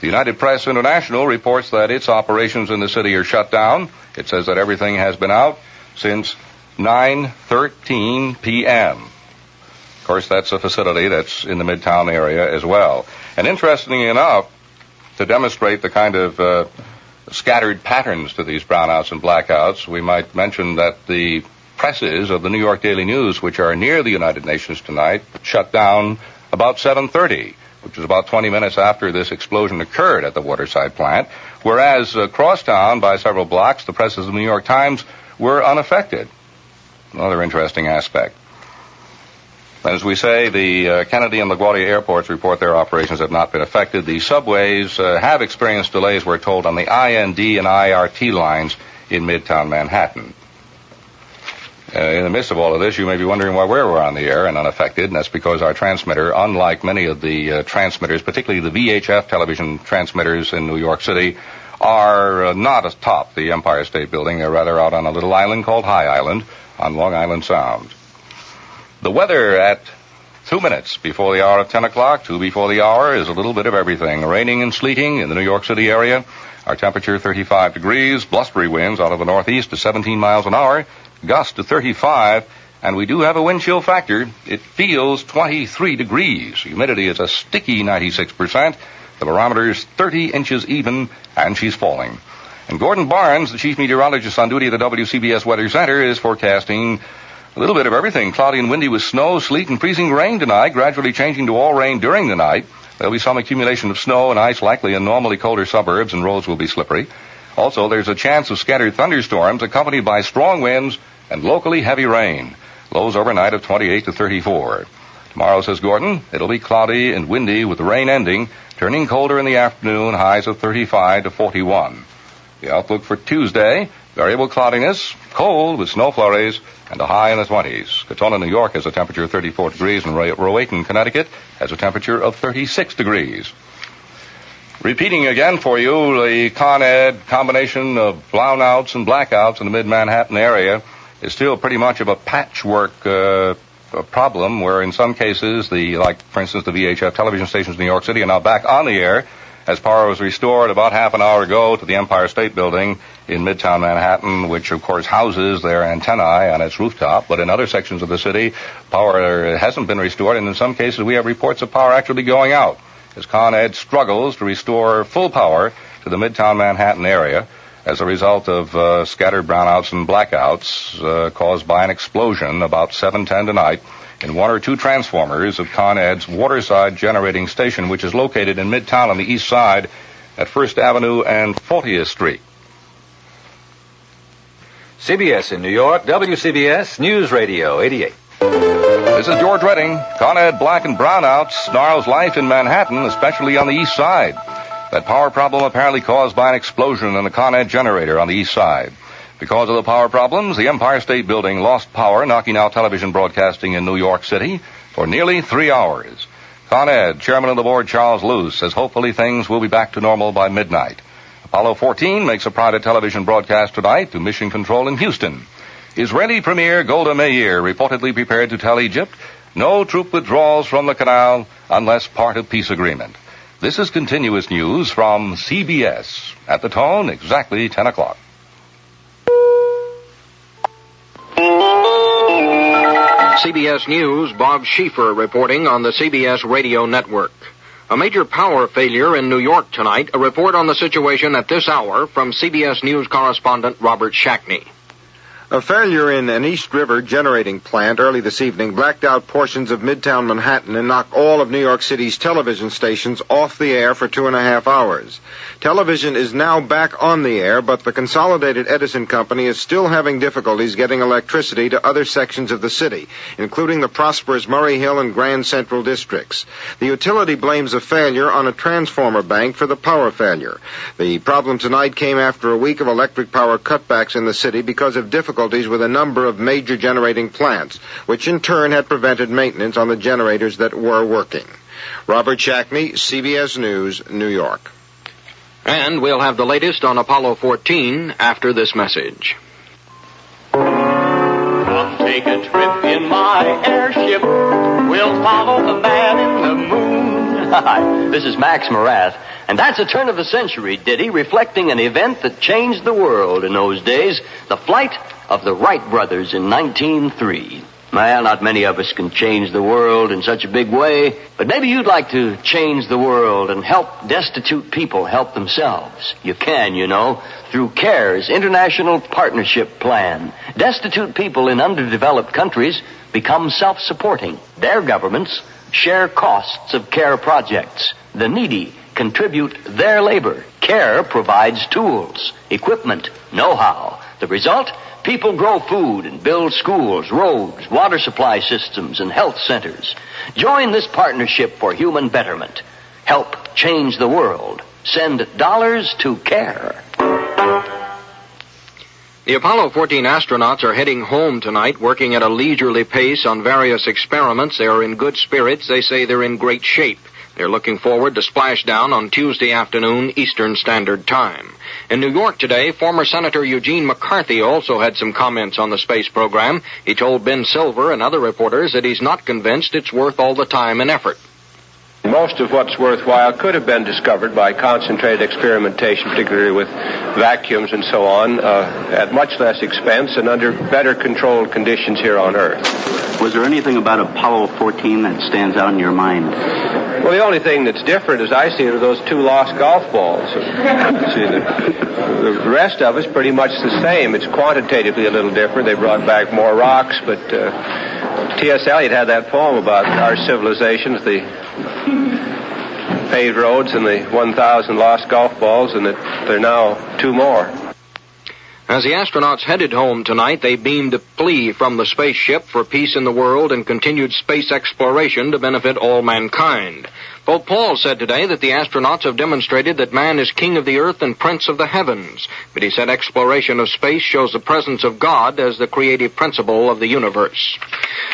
B: The United Press International reports that its operations in the city are shut down. It says that everything has been out since 9:13 p.m. Of course, that's a facility that's in the Midtown area as well. And interestingly enough, to demonstrate the kind of scattered patterns to these brownouts and blackouts, we might mention that the presses of the New York Daily News, which are near the United Nations tonight, shut down about 7:30, which is about 20 minutes after this explosion occurred at the Waterside plant, whereas crosstown by several blocks, the presses of the New York Times were unaffected. Another interesting aspect. As we say, the Kennedy and LaGuardia airports report their operations have not been affected. The subways have experienced delays, we're told, on the IND and IRT lines in Midtown Manhattan. In the midst of all of this, you may be wondering why we're on the air and unaffected, and that's because our transmitter, unlike many of the transmitters, particularly the VHF television transmitters in New York City, are not atop the Empire State Building. They're rather out on a little island called High Island on Long Island Sound. The weather at 2 minutes before the hour of 10 o'clock, 2 before the hour, is a little bit of everything. Raining and sleeting in the New York City area. Our temperature 35 degrees, blustery winds out of the northeast to 17 miles an hour, gusts to 35, And we do have a wind chill factor. It feels 23 degrees. Humidity is a sticky 96%. The barometer is 30 inches even, and she's falling. And Gordon Barnes, the chief meteorologist on duty at the WCBS Weather Center, is forecasting a little bit of everything. Cloudy and windy with snow, sleet, and freezing rain tonight, gradually changing to all rain during the night. There'll be some accumulation of snow and ice likely in normally colder suburbs, and roads will be slippery. Also, there's a chance of scattered thunderstorms accompanied by strong winds and locally heavy rain. Lows overnight of 28 to 34. Tomorrow, says Gordon, it'll be cloudy and windy with the rain ending, turning colder in the afternoon, highs of 35 to 41. The outlook for Tuesday, variable cloudiness, cold with snow flurries, and a high in the 20s. Katona, New York has a temperature of 34 degrees, and Rowayton, Connecticut has a temperature of 36 degrees. Repeating again for you, the Con Ed combination of brownouts and blackouts in the mid-Manhattan area is still pretty much of a patchwork problem, where in some cases, for instance, the VHF television stations in New York City are now back on the air, as power was restored about half an hour ago to the Empire State Building in Midtown Manhattan, which of course houses their antennae on its rooftop. But in other sections of the city, power hasn't been restored, and in some cases we have reports of power actually going out, as Con Ed struggles to restore full power to the Midtown Manhattan area as a result of scattered brownouts and blackouts caused by an explosion about 7:10 tonight in one or two transformers of Con Ed's Waterside Generating Station, which is located in Midtown on the east side at 1st Avenue and 40th Street.
L: CBS in New York, WCBS Newsradio 88.
B: This is George Redding. Con Ed black and brownouts snarls life in Manhattan, especially on the east side. That power problem apparently caused by an explosion in the Con Ed generator on the east side. Because of the power problems, the Empire State Building lost power, knocking out television broadcasting in New York City for nearly 3 hours. Con Ed chairman of the board, Charles Luce, says hopefully things will be back to normal by midnight. Apollo 14 makes a private television broadcast tonight to Mission Control in Houston. Israeli Premier Golda Meir reportedly prepared to tell Egypt no troop withdrawals from the canal unless part of peace agreement. This is continuous news from CBS. At the tone, exactly 10 o'clock.
P: CBS News, Bob Schieffer reporting on the CBS Radio Network. A major power failure in New York tonight. A report on the situation at this hour from CBS News correspondent Robert Shackney.
Q: A failure in an East River generating plant early this evening blacked out portions of Midtown Manhattan and knocked all of New York City's television stations off the air for 2.5 hours. Television is now back on the air, but the Consolidated Edison Company is still having difficulties getting electricity to other sections of the city, including the prosperous Murray Hill and Grand Central districts. The utility blames a failure on a transformer bank for the power failure. The problem tonight came after a week of electric power cutbacks in the city because of difficulties with a number of major generating plants, which in turn had prevented maintenance on the generators that were working. Robert Shackney, CBS News, New York.
P: And we'll have the latest on Apollo 14 after this message.
R: Come take a trip in my airship. We'll follow the man in the moon. Hi, this is Max Morath, and that's a turn-of-the-century ditty reflecting an event that changed the world in those days, the flight of the Wright brothers in 1903. Well, not many of us can change the world in such a big way, but maybe you'd like to change the world and help destitute people help themselves. You can, you know, through CARE's International Partnership Plan. Destitute people in underdeveloped countries become self-supporting. Their governments share costs of CARE projects. The needy contribute their labor. CARE provides tools, equipment, know-how. The result? People grow food and build schools, roads, water supply systems, and health centers. Join this partnership for human betterment. Help change the world. Send dollars to CARE.
P: The Apollo 14 astronauts are heading home tonight, working at a leisurely pace on various experiments. They are in good spirits. They say they're in great shape. They're looking forward to splashdown on Tuesday afternoon, Eastern Standard Time. In New York today, former Senator Eugene McCarthy also had some comments on the space program. He told Ben Silver and other reporters that he's not convinced it's worth all the time and effort.
S: We most of what's worthwhile could have been discovered by concentrated experimentation, particularly with vacuums and so on, at much less expense and under better controlled conditions here on Earth.
T: Was there anything about Apollo 14 that stands out in your mind?
S: Well, the only thing that's different, as I see it, are those 2 lost golf balls. See, the rest of it's pretty much the same. It's quantitatively a little different. They brought back more rocks, but T.S. Eliot had that poem about our civilizations, the paved roads and the 1,000 lost golf balls, and that there are now 2 more.
P: As the astronauts headed home tonight, they beamed a plea from the spaceship for peace in the world and continued space exploration to benefit all mankind. Pope Paul said today that the astronauts have demonstrated that man is king of the earth and prince of the heavens. But he said exploration of space shows the presence of God as the creative principle of the universe.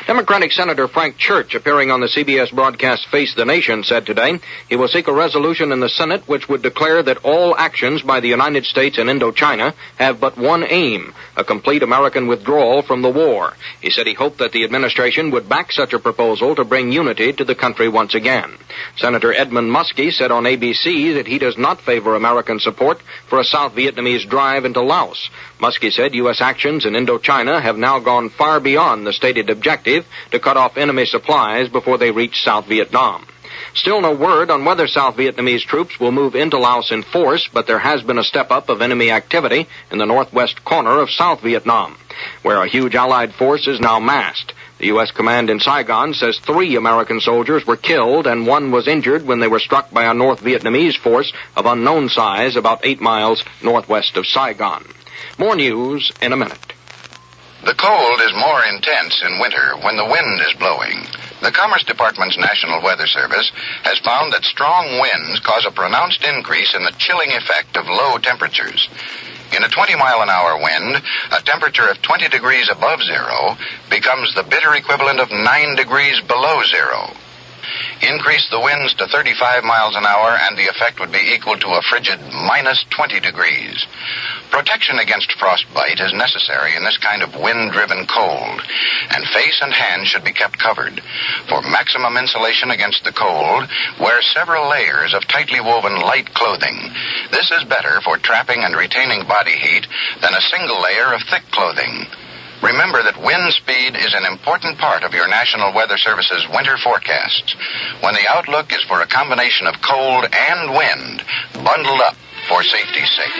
P: Democratic Senator Frank Church, appearing on the CBS broadcast Face the Nation, said today he will seek a resolution in the Senate which would declare that all actions by the United States in Indochina have but one aim, a complete American withdrawal from the war. He said he hoped that the administration would back such a proposal to bring unity to the country once again. Senator Edmund Muskie said on ABC that he does not favor American support for a South Vietnamese drive into Laos. Muskie said U.S. actions in Indochina have now gone far beyond the stated objective to cut off enemy supplies before they reach South Vietnam. Still no word on whether South Vietnamese troops will move into Laos in force, but there has been a step-up of enemy activity in the northwest corner of South Vietnam, where a huge Allied force is now massed. The U.S. command in Saigon says 3 American soldiers were killed and 1 was injured when they were struck by a North Vietnamese force of unknown size about 8 miles northwest of Saigon. More news in a minute.
U: The cold is more intense in winter when the wind is blowing. The Commerce Department's National Weather Service has found that strong winds cause a pronounced increase in the chilling effect of low temperatures. In a 20-mile-an-hour wind, a temperature of 20 degrees above zero becomes the bitter equivalent of 9 degrees below zero. Increase the winds to 35 miles an hour and the effect would be equal to a frigid minus 20 degrees. Protection against frostbite is necessary in this kind of wind-driven cold, and face and hands should be kept covered. For maximum insulation against the cold, wear several layers of tightly woven light clothing. This is better for trapping and retaining body heat than a single layer of thick clothing. Remember that wind speed is an important part of your National Weather Service's winter forecasts. When the outlook is for a combination of cold and wind, bundle up for safety's sake.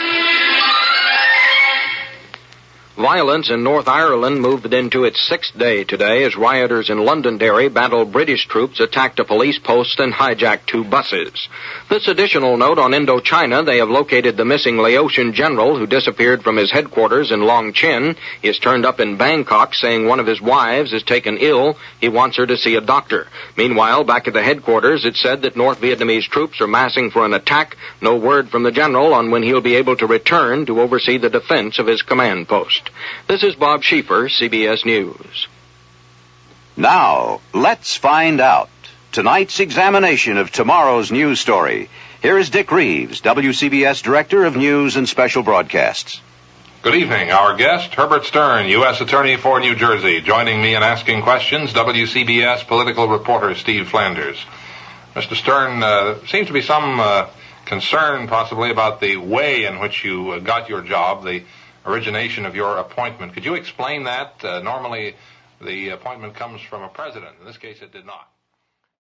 P: Violence in North Ireland moved into its 6th day today as rioters in Londonderry battled British troops, attacked a police post, and hijacked 2 buses. This additional note on Indochina, they have located the missing Laotian general who disappeared from his headquarters in Long Chin. He has turned up in Bangkok saying one of his wives is taken ill. He wants her to see a doctor. Meanwhile, back at the headquarters, it said that North Vietnamese troops are massing for an attack. No word from the general on when he'll be able to return to oversee the defense of his command post. This is Bob Schieffer, CBS News.
V: Now, let's find out. Tonight's examination of tomorrow's news story. Here is Dick Reeves, WCBS Director of News and Special Broadcasts.
W: Good evening. Our guest, Herbert Stern, U.S. Attorney for New Jersey. Joining me in asking questions, WCBS political reporter Steve Flanders. Mr. Stern, seems to be some concern possibly about the way in which you got your job, the origination of your appointment. Could you explain that? Normally, the appointment comes from a president. In this case, it did not.